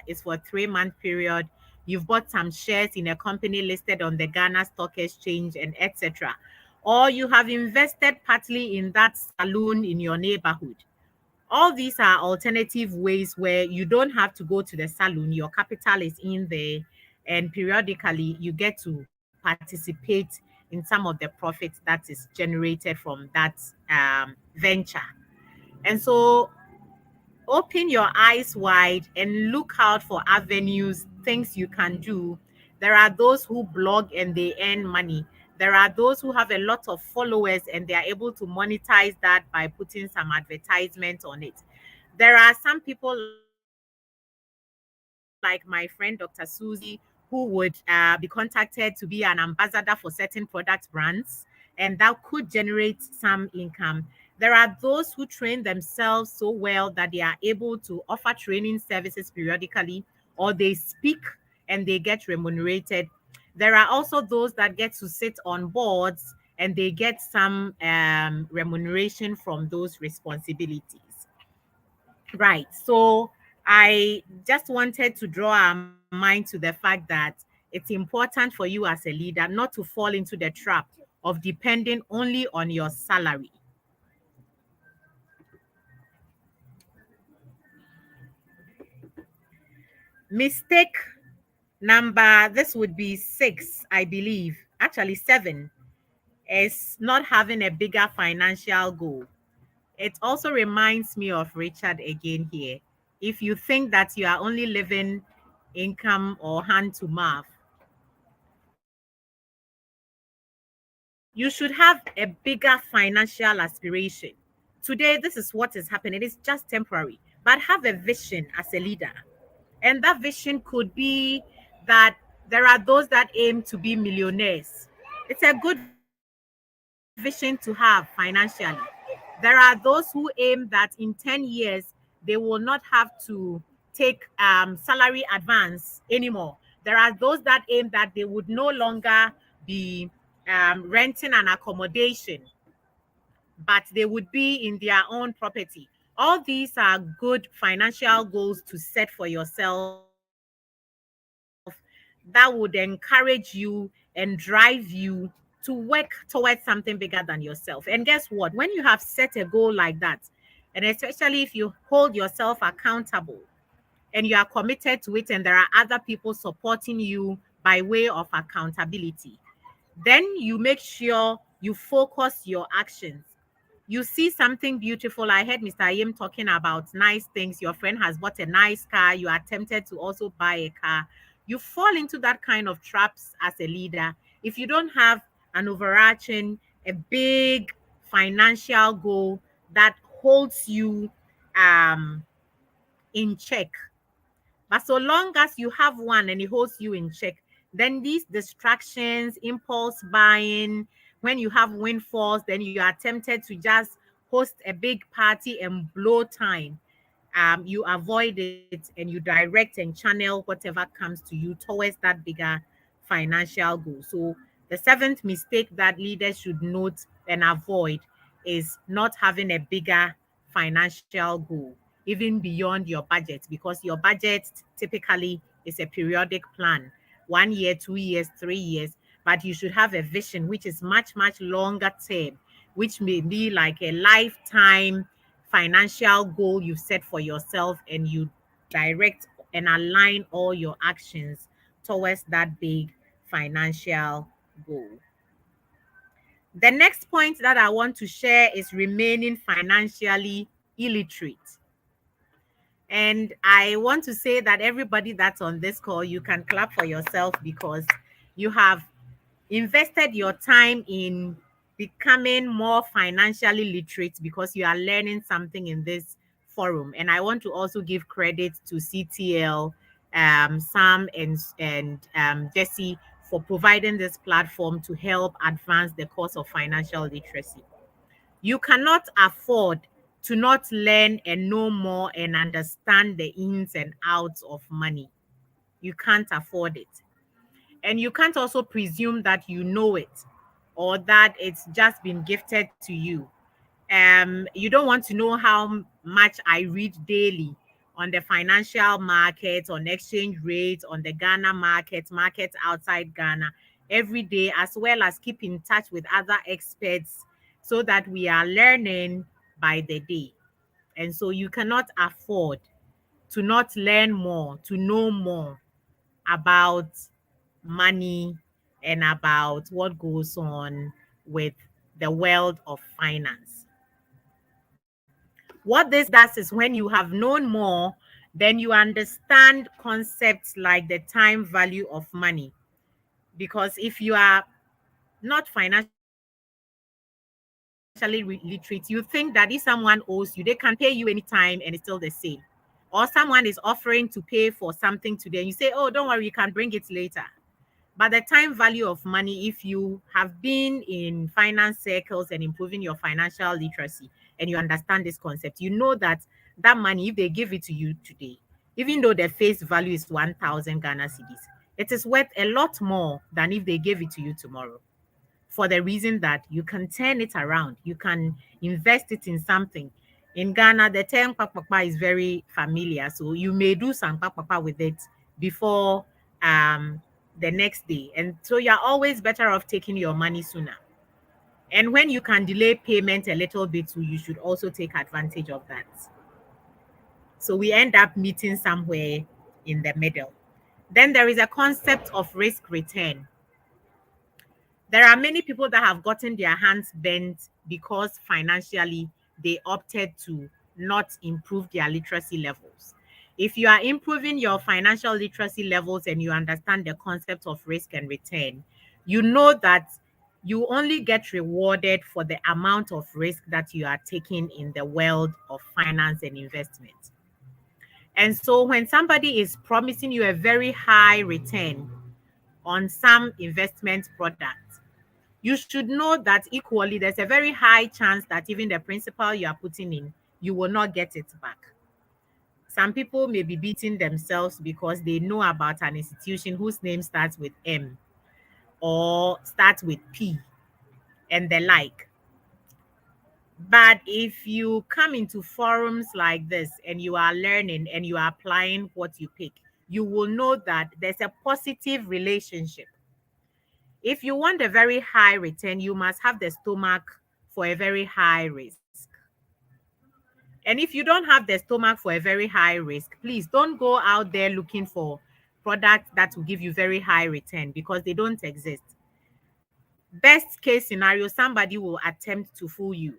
is for a 3-month period. You've bought some shares in a company listed on the Ghana Stock Exchange and etc. Or you have invested partly in that saloon in your neighborhood. All these are alternative ways where you don't have to go to the salon. Your capital is in there, and periodically you get to participate in some of the profits that is generated from that venture. And so open your eyes wide and look out for avenues, things you can do. There are those who blog and they earn money. There are those who have a lot of followers and they are able to monetize that by putting some advertisement on it. There are some people like my friend Dr. Susie who would be contacted to be an ambassador for certain product brands, and that could generate some income. There are those who train themselves so well that they are able to offer training services periodically, or they speak and they get remunerated. There are also those that get to sit on boards and they get some remuneration from those responsibilities. Right. So I just wanted to draw our mind to the fact that it's important for you as a leader not to fall into the trap of depending only on your salary. Mistake number, this would be 6, I believe, actually 7, is not having a bigger financial goal. It also reminds me of Richard again here. If you think that you are only living income or hand to mouth, you should have a bigger financial aspiration. Today, this is what is happening. It is just temporary, but have a vision as a leader. And that vision could be that there are those that aim to be millionaires. It's a good vision to have financially. There are those who aim that in 10 years, they will not have to take salary advance anymore. There are those that aim that they would no longer be renting an accommodation, but they would be in their own property. All these are good financial goals to set for yourself that would encourage you and drive you to work towards something bigger than yourself. And guess what? When you have set a goal like that, and especially if you hold yourself accountable and you are committed to it, and there are other people supporting you by way of accountability, then you make sure you focus your actions. You see something beautiful. I heard Mr. Ayim talking about nice things. Your friend has bought a nice car. You are tempted to also buy a car. You fall into that kind of traps as a leader, If you don't have an overarching, a big financial goal that holds you in check, but so long as you have one and it holds you in check, then these distractions, impulse buying, when you have windfalls, then you are tempted to just host a big party and blow time. You avoid it and you direct and channel whatever comes to you towards that bigger financial goal. So the seventh mistake that leaders should note and avoid is not having a bigger financial goal, even beyond your budget, because your budget typically is a periodic plan, 1 year, 2 years, 3 years, but you should have a vision which is much, much longer term, which may be like a lifetime financial goal you've set for yourself, and you direct and align all your actions towards that big financial goal. The next point that I want to share is remaining financially illiterate. And I want to say that everybody that's on this call, you can clap for yourself because you have invested your time in becoming more financially literate because you are learning something in this forum. And I want to also give credit to CTL, Sam, and Jesse for providing this platform to help advance the cause of financial literacy. You cannot afford to not learn and know more and understand the ins and outs of money. You can't afford it. And you can't also presume that you know it or that it's just been gifted to you. You don't want to know how much I read daily on the financial markets, on exchange rates, on the Ghana markets outside Ghana every day, as well as keep in touch with other experts so that we are learning by the day. And so you cannot afford to not learn more, to know more about money and about what goes on with the world of finance. What this does is when you have known more, then you understand concepts like the time value of money. Because if you are not financially literate, you think that if someone owes you, they can pay you anytime and it's still the same. Or someone is offering to pay for something today, and you say, oh, don't worry, you can bring it later. But the time value of money, if you have been in finance circles and improving your financial literacy and you understand this concept, you know that that money, if they give it to you today, even though the face value is 1,000 Ghana cedis, it is worth a lot more than if they gave it to you tomorrow. For the reason that you can turn it around, you can invest it in something. In Ghana, the term pakpakpa is very familiar. So you may do some pakpakpa with it before the next day. And so you're always better off taking your money sooner. And when you can delay payment a little bit, so you should also take advantage of that. So we end up meeting somewhere in the middle. Then there is a concept of risk return. There are many people that have gotten their hands bent because financially they opted to not improve their literacy levels. If you are improving your financial literacy levels and you understand the concept of risk and return, you know that you only get rewarded for the amount of risk that you are taking in the world of finance and investment. And so when somebody is promising you a very high return on some investment product, you should know that equally there's a very high chance that even the principal you are putting in, you will not get it back. Some people may be beating themselves because they know about an institution whose name starts with M or starts with P and the like. But if you come into forums like this and you are learning and you are applying what you pick, you will know that there's a positive relationship. If you want a very high return, you must have the stomach for a very high risk. And if you don't have the stomach for a very high risk, please don't go out there looking for products that will give you very high return because they don't exist. Best case scenario, somebody will attempt to fool you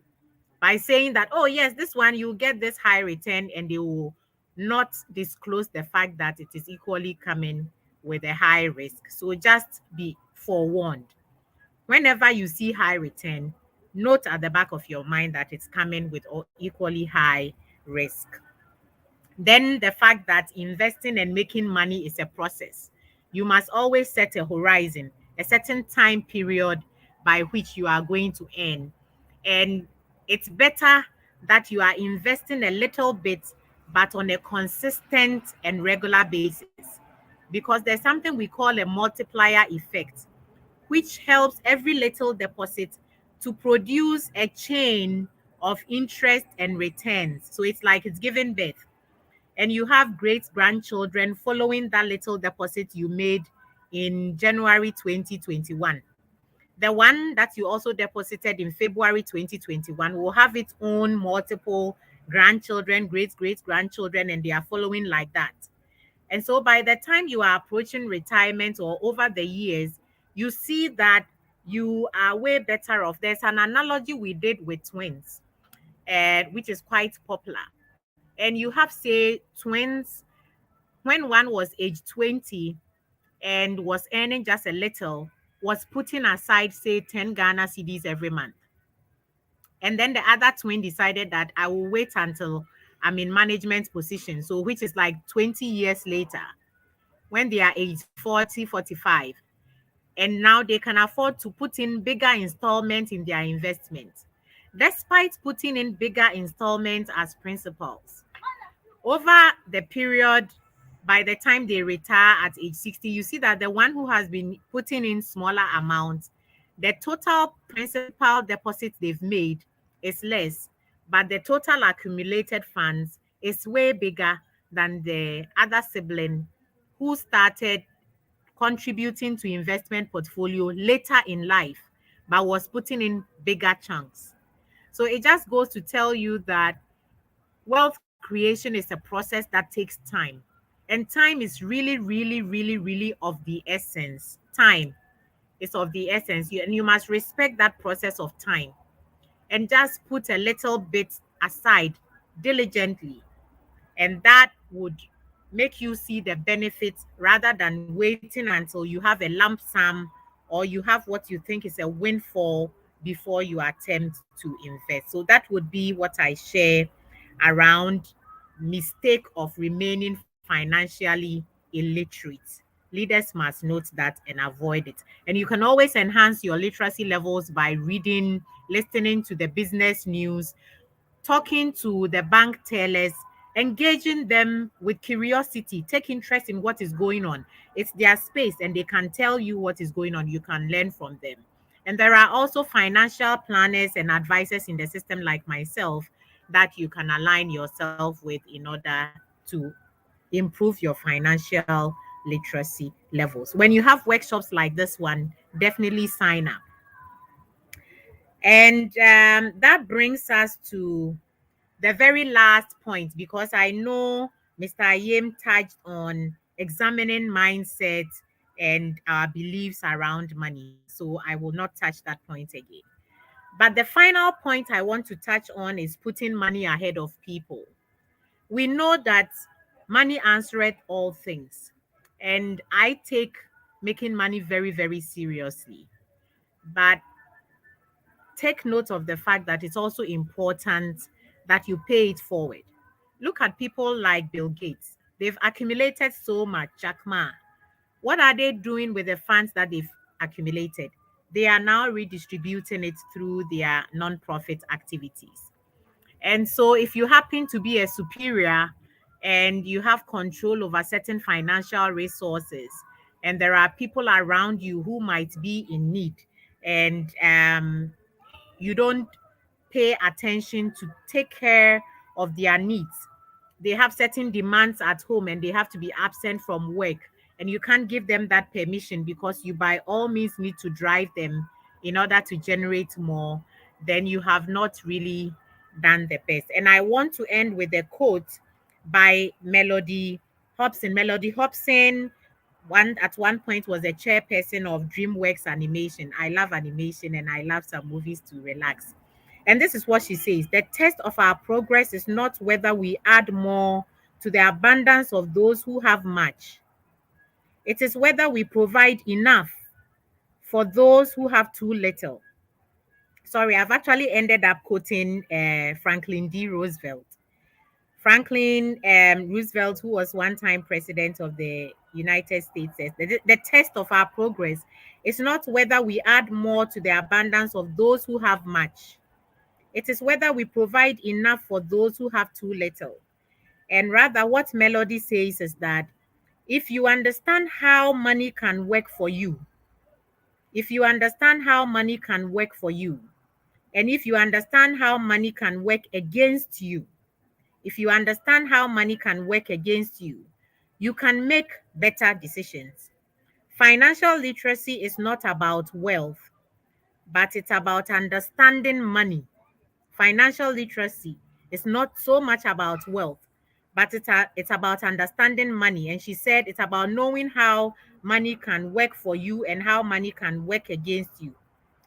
by saying that, oh yes, this one, you get this high return, and they will not disclose the fact that it is equally coming with a high risk. So just be forewarned. Whenever you see high return, note at the back of your mind that it's coming with equally high risk. Then the fact that investing and making money is a process. You must always set a horizon, a certain time period by which you are going to earn. And it's better that you are investing a little bit, but on a consistent and regular basis. Because there's something we call a multiplier effect, which helps every little deposit to produce a chain of interest and returns. So it's like it's giving birth, and you have great grandchildren following that little deposit you made in January 2021. The one that you also deposited in February 2021 will have its own multiple grandchildren, great grandchildren, and they are following like that. And so by the time you are approaching retirement or over the years, you see that you are way better off. There's an analogy we did with twins, which is quite popular. And you have, say, twins, when one was age 20 and was earning just a little, was putting aside, say, 10 Ghana cedis every month. And then the other twin decided that I will wait until I'm in management position. So which is like 20 years later, when they are age 40, 45. And now they can afford to put in bigger installments in their investment. Despite putting in bigger installments as principals, over the period, by the time they retire at age 60, you see that the one who has been putting in smaller amounts, the total principal deposit they've made is less, but the total accumulated funds is way bigger than the other sibling who started contributing to investment portfolio later in life, but was putting in bigger chunks. So it just goes to tell you that wealth creation is a process that takes time. And time is really of the essence. Time is of the essence. And you must respect that process of time and just put a little bit aside diligently. And that would make you see the benefits rather than waiting until you have a lump sum or you have what you think is a windfall before you attempt to invest. So that would be what I share around mistake of remaining financially illiterate. Leaders must note that and avoid it. And you can always enhance your literacy levels by reading, listening to the business news, talking to the bank tellers, engaging them with curiosity, take interest in what is going on. It's their space and they can tell you what is going on. You can learn from them. And there are also financial planners and advisors in the system like myself that you can align yourself with in order to improve your financial literacy levels. When you have workshops like this one, definitely sign up. And that brings us to the very last point, because I know Mr. Ayem touched on examining mindset and our beliefs around money. So I will not touch that point again. But the final point I want to touch on is putting money ahead of people. We know that money answereth all things. And I take making money very seriously. But take note of the fact that it's also important that you pay it forward. Look at people like Bill Gates. They've accumulated so much, Jack Ma. What are they doing with the funds that they've accumulated? They are now redistributing it through their non-profit activities. And so if you happen to be a superior and you have control over certain financial resources, and there are people around you who might be in need, and you don't pay attention to take care of their needs. They have certain demands at home and they have to be absent from work. And you can't give them that permission because you by all means need to drive them in order to generate more. Then you have not really done the best. And I want to end with a quote by Melody Hobson. Melody Hobson at one point was a chairperson of DreamWorks Animation. I love animation and I love some movies to relax. And this is what she says: the test of our progress is not whether we add more to the abundance of those who have much. It is whether we provide enough for those who have too little. Sorry, I've actually ended up quoting Franklin D. Roosevelt. Franklin Roosevelt, who was one time president of the United States, says the test of our progress is not whether we add more to the abundance of those who have much. It is whether we provide enough for those who have too little. And rather, what Melody says is that if you understand how money can work for you, if you understand how money can work for you, and if you understand how money can work against you, if you understand how money can work against you, you can make better decisions. Financial literacy is not about wealth, but it's about understanding money. Financial literacy is not so much about wealth, but it's about understanding money. And she said it's about knowing how money can work for you and how money can work against you,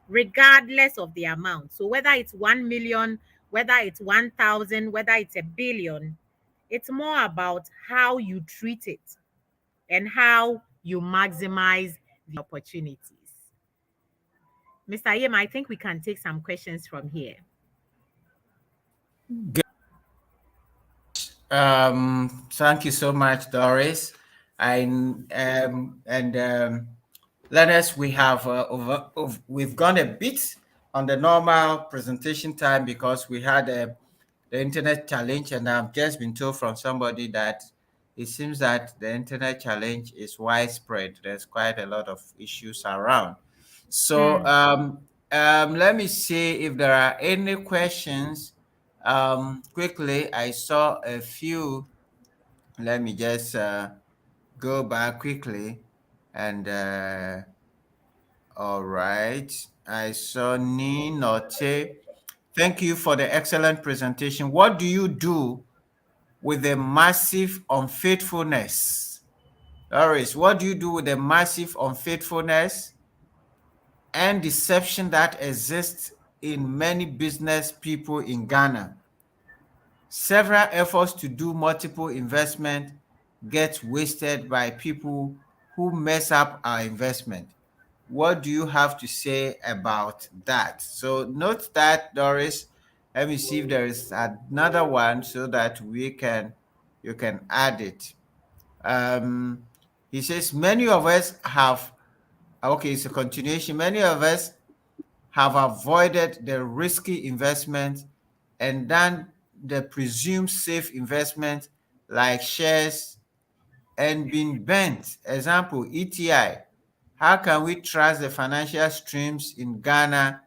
regardless of the amount. So whether it's 1 million, whether it's 1,000, whether it's a billion, it's more about how you treat it and how you maximize the opportunities. Mr. Yem, I think we can take some questions from here.
Thank you so much, Doris. Learners, we've gone a bit on the normal presentation time because we had the internet challenge, and I've just been told from somebody that it seems that the internet challenge is widespread. There's quite a lot of issues around. So let me see if there are any questions. Quickly, I saw a few. Let me just go back quickly. And all right, I saw Ninote. Thank you for the excellent presentation. What do you do with the massive unfaithfulness? Doris, what do you do with the massive unfaithfulness and deception that exists in many business people in Ghana? Several efforts to do multiple investment get wasted by people who mess up our investment. What do you have to say about that? So note that, Doris. Let me see if there is another one so that you can add it. He says many of us have, okay, it's a continuation. Many of us have avoided the risky investment and done the presumed safe investment like shares and been bent. Example, ETI. How can we trust the financial streams in Ghana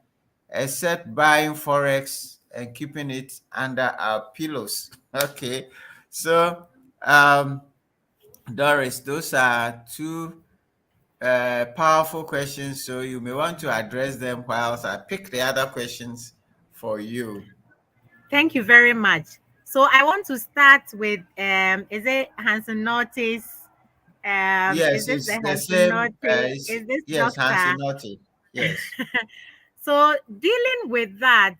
except buying Forex and keeping it under our pillows? Okay, so Doris, those are two powerful questions. So you may want to address them whilst I pick the other questions for you.
Thank you very much. So I want to start with is it Hanson Nortis?
Yes,
Is this
it's
the
the
Hanson
same.
Nortis? Is this
Yes, Hansi
doctor?
Naughty. Yes.
So dealing with that,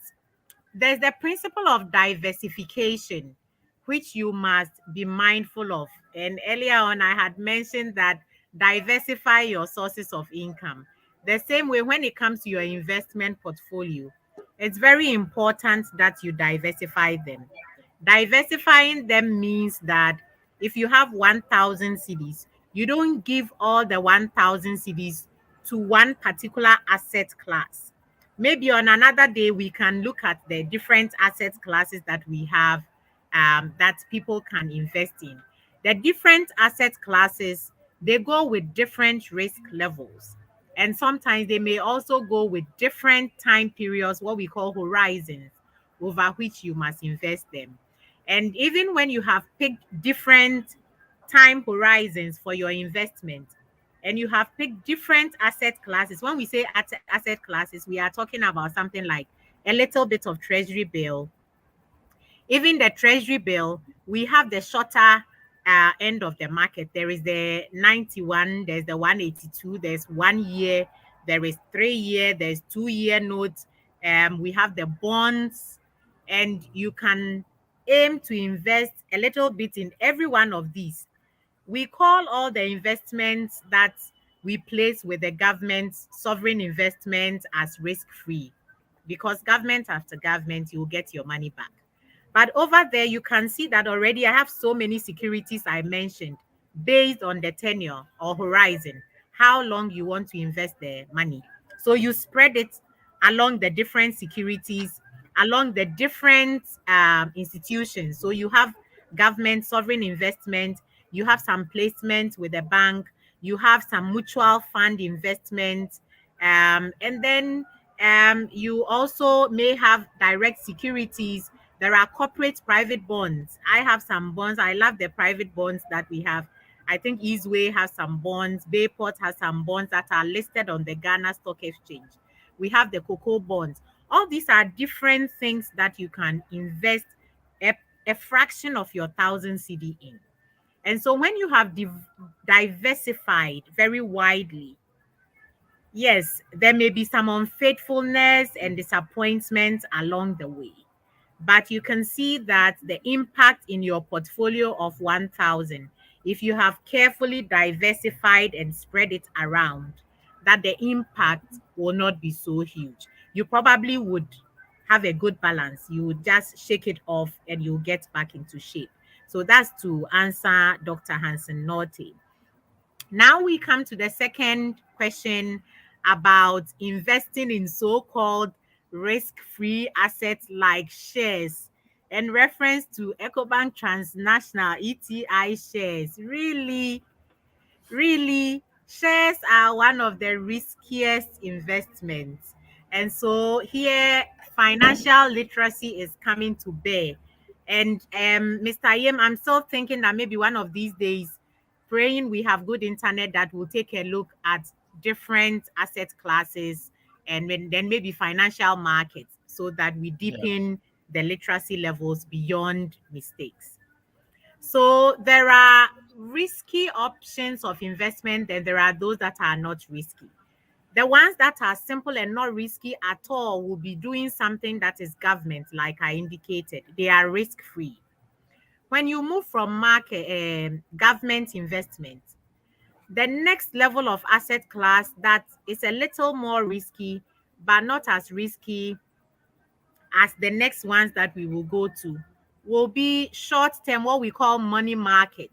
there's the principle of diversification, which you must be mindful of. And earlier on, I had mentioned that diversify your sources of income. The same way, when it comes to your investment portfolio, it's very important that you diversify them. Diversifying them means that if you have 1,000 CDs, you don't give all the 1,000 CDs to one particular asset class. Maybe on another day, we can look at the different asset classes that we have that people can invest in. The different asset classes, they go with different risk levels. And sometimes they may also go with different time periods, what we call horizons, over which you must invest them. And even when you have picked different time horizons for your investment, and you have picked different asset classes. When we say asset classes, we are talking about something like a little bit of treasury bill. Even the treasury bill, we have the shorter end of the market. There is the 91, there's the 182, there's 1 year, there is 3 year, there's 2 year notes. We have the bonds, and you can aim to invest a little bit in every one of these. We call all the investments that we place with the government's sovereign investment as risk-free, because government after government, you will get your money back. But over there, you can see that already I have so many securities I mentioned based on the tenure or horizon, how long you want to invest the money. So you spread it along the different securities, along the different institutions. So you have government, sovereign investment, you have some placement with a bank, you have some mutual fund investment, and then you also may have direct securities. There are corporate private bonds. I have some bonds. I love the private bonds that we have. I think Eastway has some bonds. Bayport has some bonds that are listed on the Ghana Stock Exchange. We have the cocoa bonds. All these are different things that you can invest a fraction of your 1,000 cedi in. And so when you have diversified very widely, yes, there may be some unfaithfulness and disappointment along the way, but you can see that the impact in your portfolio of 1,000, if you have carefully diversified and spread it around, that the impact will not be so huge. You probably would have a good balance. You would just shake it off and you'll get back into shape. So that's to answer Dr. Hansen Norte. Now we come to the second question about investing in so-called risk-free assets like shares, in reference to EcoBank Transnational ETI shares. Really, shares are one of the riskiest investments. And so here, financial literacy is coming to bear. And Mr. Yim, I'm still thinking that maybe one of these days, praying we have good internet, that will take a look at different asset classes and then maybe financial markets, so that we deepen the literacy levels beyond mistakes. So there are risky options of investment, and there are those that are not risky. The ones that are simple and not risky at all will be doing something that is government, like I indicated. They are risk-free. When you move from market government investment, the next level of asset class that is a little more risky, but not as risky as the next ones that we will go to, will be short-term, what we call money market.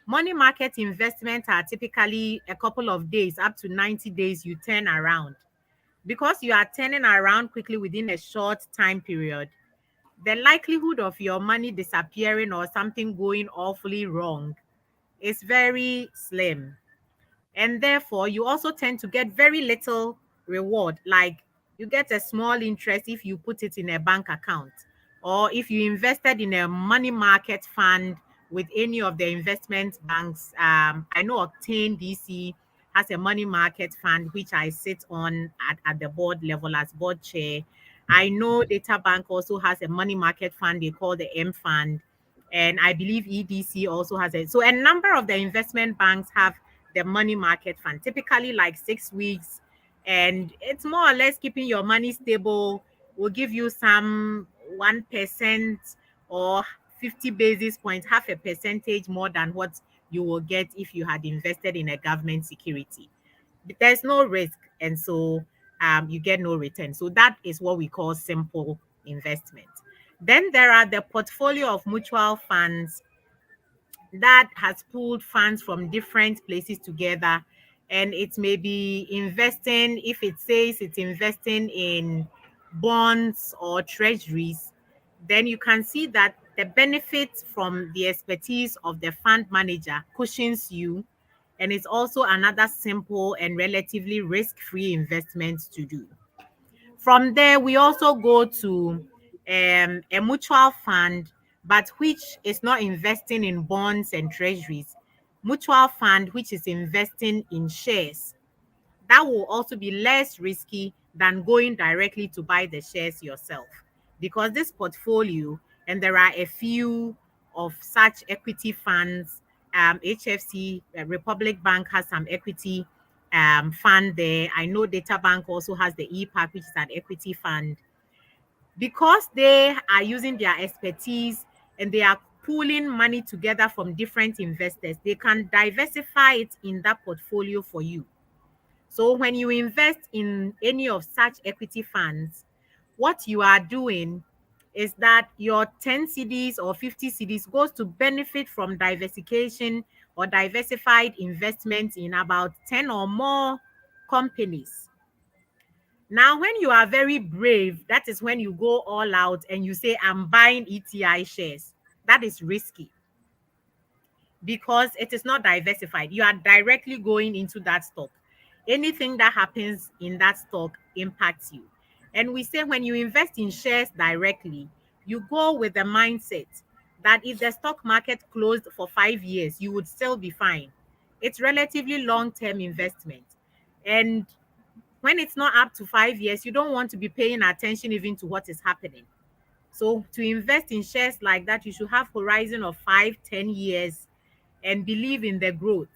Money market investments are typically a couple of days, up to 90 days, you turn around. Because you are turning around quickly within a short time period, the likelihood of your money disappearing or something going awfully wrong is very slim. And therefore, you also tend to get very little reward. Like, you get a small interest if you put it in a bank account, or if you invested in a money market fund with any of the investment banks. I know Octane DC has a money market fund, which I sit on at the board level as board chair. I know Data Bank also has a money market fund they call the M Fund. And I believe EDC also has it. So a number of the investment banks have the money market fund, typically like 6 weeks. And it's more or less keeping your money stable, will give you some 1% or 50 basis points, half a percentage more than what you will get if you had invested in a government security. There's no risk, and so you get no return. So that is what we call simple investment. Then there are the portfolio of mutual funds that has pulled funds from different places together, and it may be investing. If it says it's investing in bonds or treasuries, then you can see that the benefits from the expertise of the fund manager cushions you, and it's also another simple and relatively risk-free investment to do. From there, we also go to a mutual fund, but which is not investing in bonds and treasuries. Mutual fund, which is investing in shares. That will also be less risky than going directly to buy the shares yourself, because this portfolio, and there are a few of such equity funds. HFC, Republic Bank has some equity fund there. I know Data Bank also has the EPAC, which is an equity fund. Because they are using their expertise and they are pooling money together from different investors, they can diversify it in that portfolio for you. So when you invest in any of such equity funds, what you are doing is that your 10 CDs or 50 CDs goes to benefit from diversification or diversified investments in about 10 or more companies. Now, when you are very brave, that is when you go all out and you say, I'm buying ETI shares. That is risky because it is not diversified. You are directly going into that stock. Anything that happens in that stock impacts you. And we say when you invest in shares directly, you go with the mindset that if the stock market closed for 5 years, you would still be fine. It's relatively long-term investment. And when it's not up to 5 years, you don't want to be paying attention even to what is happening. So to invest in shares like that, you should have horizon of 5, 10 years and believe in the growth.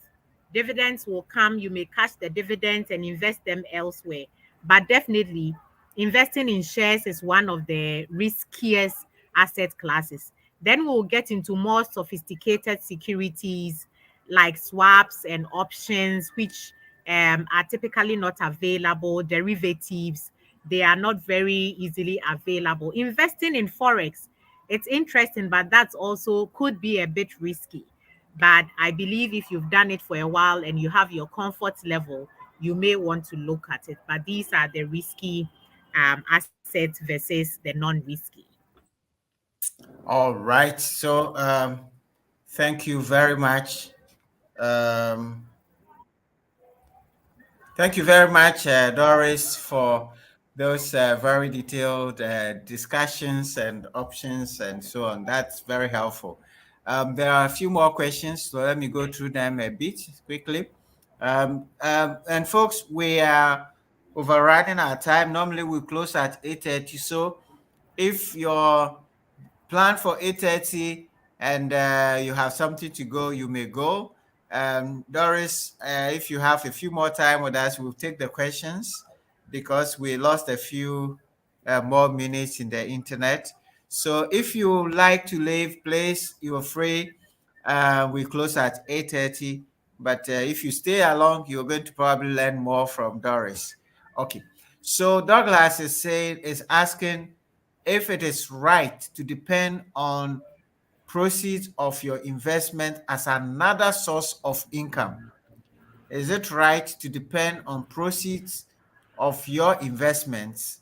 Dividends will come, you may catch the dividends and invest them elsewhere. But definitely, investing in shares is one of the riskiest asset classes. Then we'll get into more sophisticated securities like swaps and options, which are typically not available, derivatives, they are not very easily available. Investing in Forex, it's interesting, but that's also could be a bit risky. But I believe if you've done it for a while and you have your comfort level, you may want to look at it. But these are the risky assets versus the non-risky.
All right. So thank you very much. Um, Thank you very much, Doris, for those very detailed discussions and options and so on. That's very helpful. There are a few more questions, so let me go through them a bit quickly. And folks, we are overriding our time. Normally we close at 8:30. So if your plan for 8:30 and you have something to go, you may go. Doris, if you have a few more time with us, we'll take the questions because we lost a few more minutes in the internet. So if you like to leave, please, you are free. We close at 8:30. But if you stay along, you're going to probably learn more from Doris. Okay. So Douglas is asking if it is right to depend on proceeds of your investment as another source of income. Is it right to depend on proceeds of your investments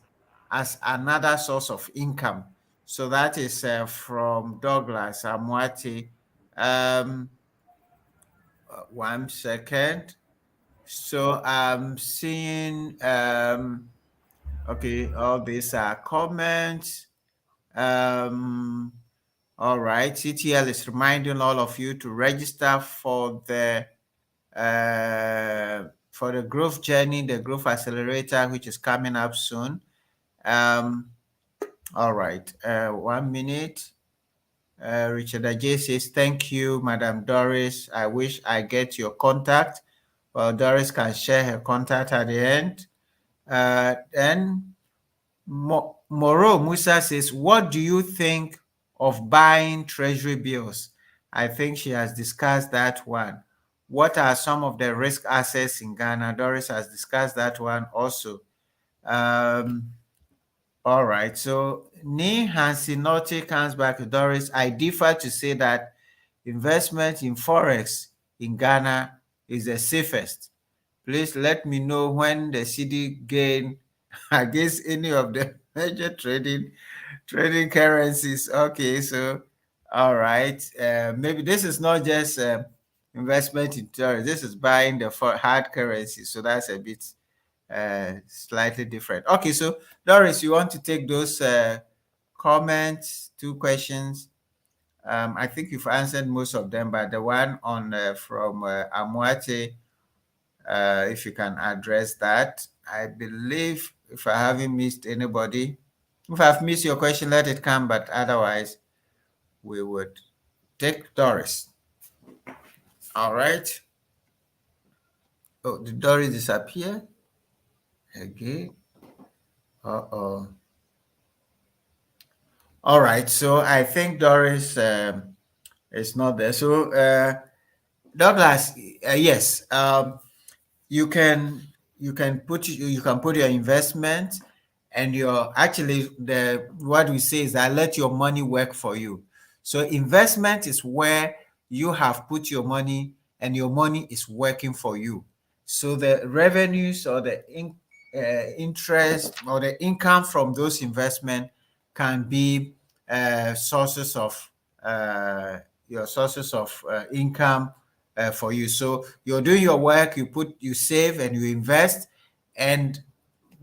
as another source of income? So that is from Douglas Amwati. One second. So I'm seeing, okay, all these are comments. All right, CTL is reminding all of you to register for the growth journey, the growth accelerator, which is coming up soon. All right, 1 minute. Richard Ajay says, thank you, Madam Doris. I wish I get your contact. Well, Doris can share her contact at the end. Then Moro Musa says, what do you think of buying treasury bills? I think she has discussed that one. What are some of the risk assets in Ghana? Doris has discussed that one also. All right, so Ni Hansinoti comes back to Doris. I differ to say that investment in Forex in Ghana is the safest. Please let me know when the CD gain against any of the major trading currencies. Okay, so all right, maybe this is not just investment in dollars. This is buying the hard currency, so that's a bit slightly different. Okay, so Doris, you want to take those comments, 2 questions? I think you've answered most of them, but the one on from Amwate, if you can address that. I believe if I haven't missed anybody, if I've missed your question, let it come, but otherwise we would take Doris. All right. Oh, did Doris disappear again? Uh-oh. All right, so I think Doris is not there. So Douglas, yes, you can you can put your investment, and your actually the what we say is that let your money work for you. So investment is where you have put your money and your money is working for you. So the revenues or the interest or the income from those investment can be sources of your sources of income for you. So you're doing your work, you save and you invest, and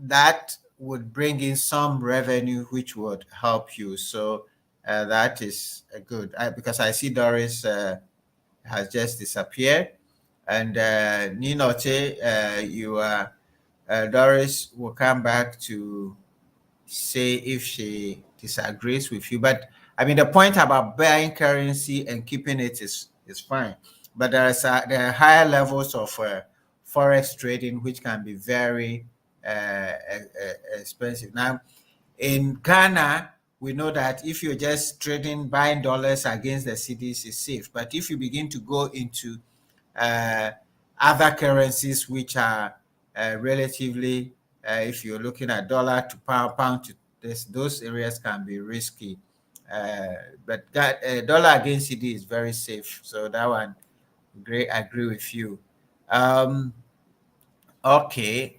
that would bring in some revenue which would help you. So that is good. Because I see Doris has just disappeared, and Ninote, Doris will come back to say if she disagrees with you. But I mean, the point about buying currency and keeping it is fine. But there are higher levels of forex trading which can be very expensive. Now, in Ghana, we know that if you're just trading, buying dollars against the cedis, is safe. But if you begin to go into uh, other currencies which are relatively, if you're looking at dollar to pound, pound to this, those areas can be risky. But that dollar against CD is very safe. So that one, great, I agree with you. Okay.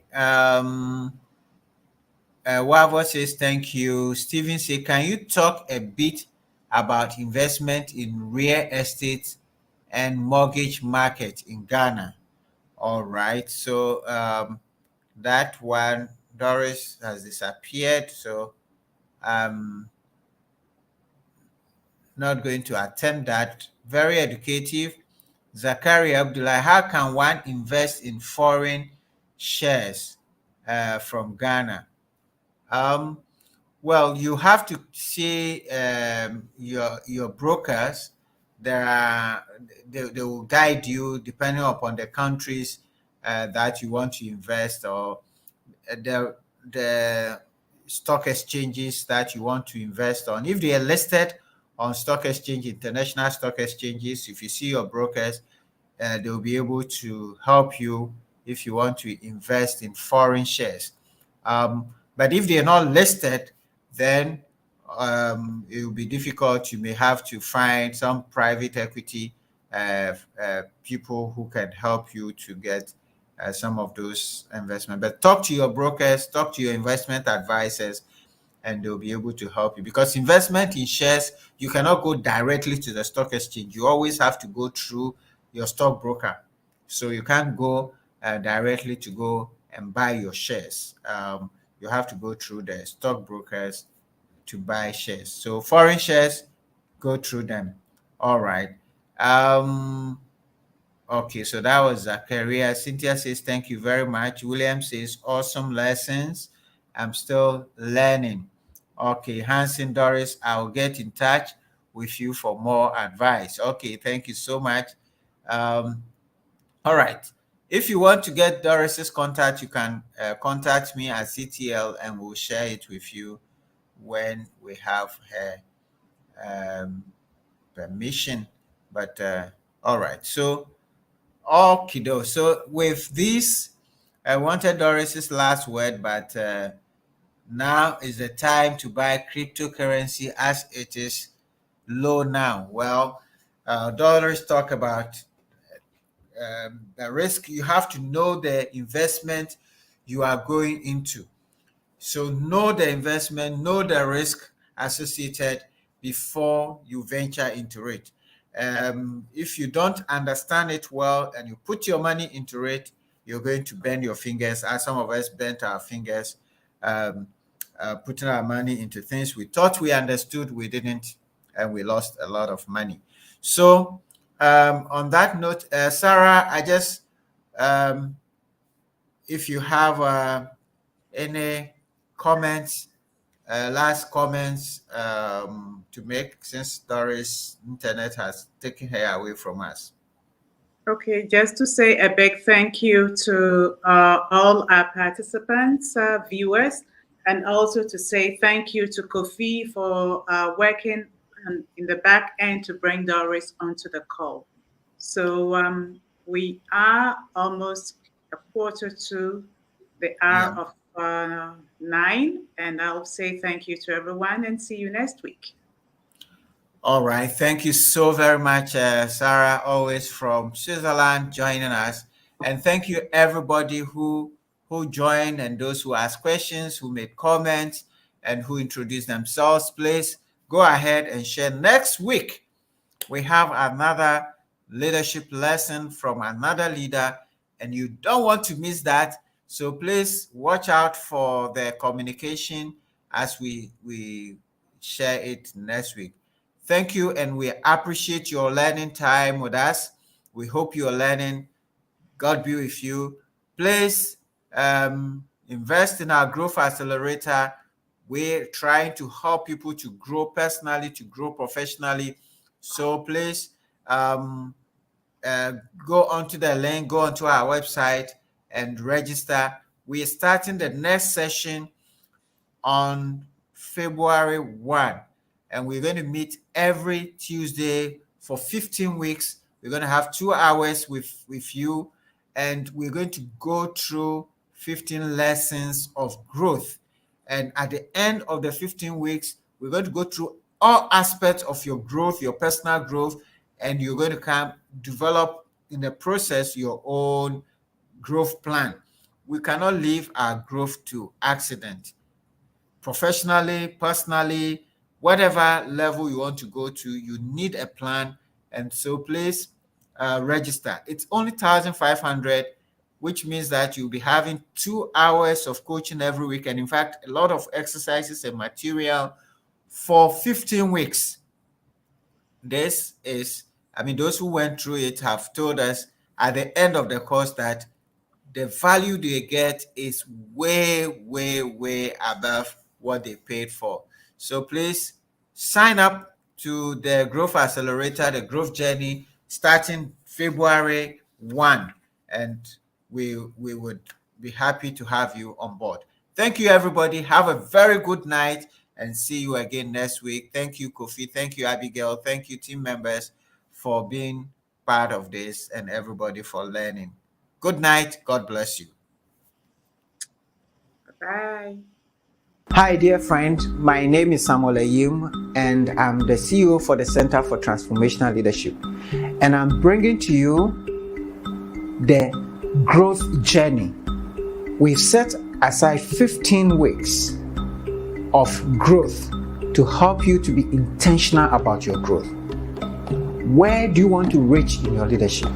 Wavo says thank you. Steven says, can you talk a bit about investment in real estate and mortgage market in Ghana? All right. So that one, Doris has disappeared. So I'm not going to attempt that. Very educative. Zakaria Abdullah, how can one invest in foreign shares from Ghana? Um, Well, you have to see your brokers. They will guide you depending upon the countries that you want to invest, or the stock exchanges that you want to invest on. If they are listed on stock exchange, international stock exchanges, if you see your brokers, they'll be able to help you if you want to invest in foreign shares. But if they're not listed, then it will be difficult. You may have to find some private equity people who can help you to get some of those investments. But talk to your brokers, talk to your investment advisors, and they'll be able to help you. Because investment in shares, you cannot go directly to the stock exchange. You always have to go through your stockbroker. So you can't go directly to go and buy your shares. You have to go through the stockbrokers to buy shares. So foreign shares, go through them. All right. Okay, so that was Zachariah. Cynthia says, thank you very much. William says, awesome lessons. I'm still learning. Okay, Hanson, Doris, I'll get in touch with you for more advice. Okay, thank you so much. All right. If you want to get Doris's contact, you can contact me at CTL and we'll share it with you when we have her permission. But all right. So, okay, so with this, I wanted Doris's last word, but now is the time to buy cryptocurrency as it is low now. Well, Doris talk about the risk. You have to know the investment you are going into. So know the investment, know the risk associated before you venture into it. If you don't understand it well and you put your money into it, you're going to bend your fingers, as some of us bent our fingers, putting our money into things we thought we understood, we didn't, and we lost a lot of money. So on that note, Sarah, I just, if you have any comments, last comments to make, since Doris' internet has taken her away from us.
Okay, just to say a big thank you to all our participants, viewers, and also to say thank you to Kofi for working in the back end to bring Doris onto the call. So we are almost a quarter to the hour of 9. And I'll say thank you to everyone and see you next week.
All right. Thank you so very much, Sarah, always from Switzerland, joining us. And thank you, everybody who joined and those who asked questions, who made comments, and who introduced themselves. Please go ahead and share. Next week, we have another leadership lesson from another leader, and you don't want to miss that. So please watch out for the communication as we share it next week. Thank you, and we appreciate your learning time with us. We hope you're learning. God be with you. Please invest in our Growth Accelerator. We're trying to help people to grow personally, to grow professionally. So please go onto the link, go onto our website and register. We are starting the next session on February 1. And we're going to meet every Tuesday for 15 weeks. We're going to have 2 hours with you, and we're going to go through 15 lessons of growth. And at the end of the 15 weeks, we're going to go through all aspects of your growth, your personal growth, and you're going to develop in the process your own growth plan. We cannot leave our growth to accident. Professionally, personally, whatever level you want to go to, you need a plan. And so please register. It's only 1,500, which means that you'll be having 2 hours of coaching every week. And in fact, a lot of exercises and material for 15 weeks. This is, those who went through it have told us at the end of the course that the value they get is way, way, way above what they paid for. So please sign up to the Growth Accelerator, the Growth Journey, starting February 1. And we would be happy to have you on board. Thank you, everybody. Have a very good night and see you again next week. Thank you, Kofi. Thank you, Abigail. Thank you, team members, for being part of this and everybody for learning. Good night. God bless you.
Bye.
Hi, dear friend. My name is Samuel Ayim, and I'm the CEO for the Center for Transformational Leadership. And I'm bringing to you the growth journey. We've set aside 15 weeks of growth to help you to be intentional about your growth. Where do you want to reach in your leadership?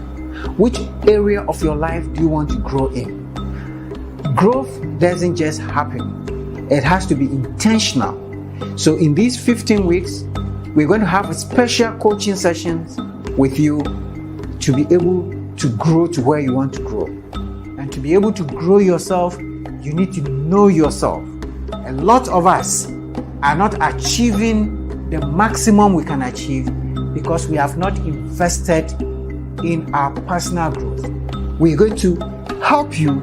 Which area of your life do you want to grow in? Growth doesn't just happen. It has to be intentional. So in these 15 weeks, we're going to have a special coaching sessions with you to be able to grow to where you want to grow. And to be able to grow yourself, you need to know yourself. A lot of us are not achieving the maximum we can achieve because we have not invested in our personal growth. We're going to help you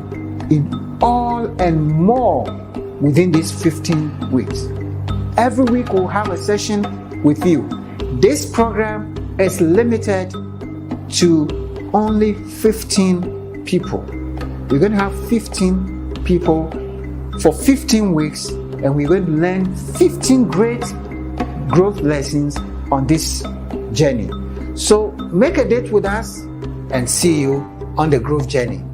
in all and more within these 15 weeks. Every week we'll have a session with you. This program is limited to only 15 people. We're going to have 15 people for 15 weeks, and we're going to learn 15 great growth lessons on this journey. So make a date with us and see you on the growth journey.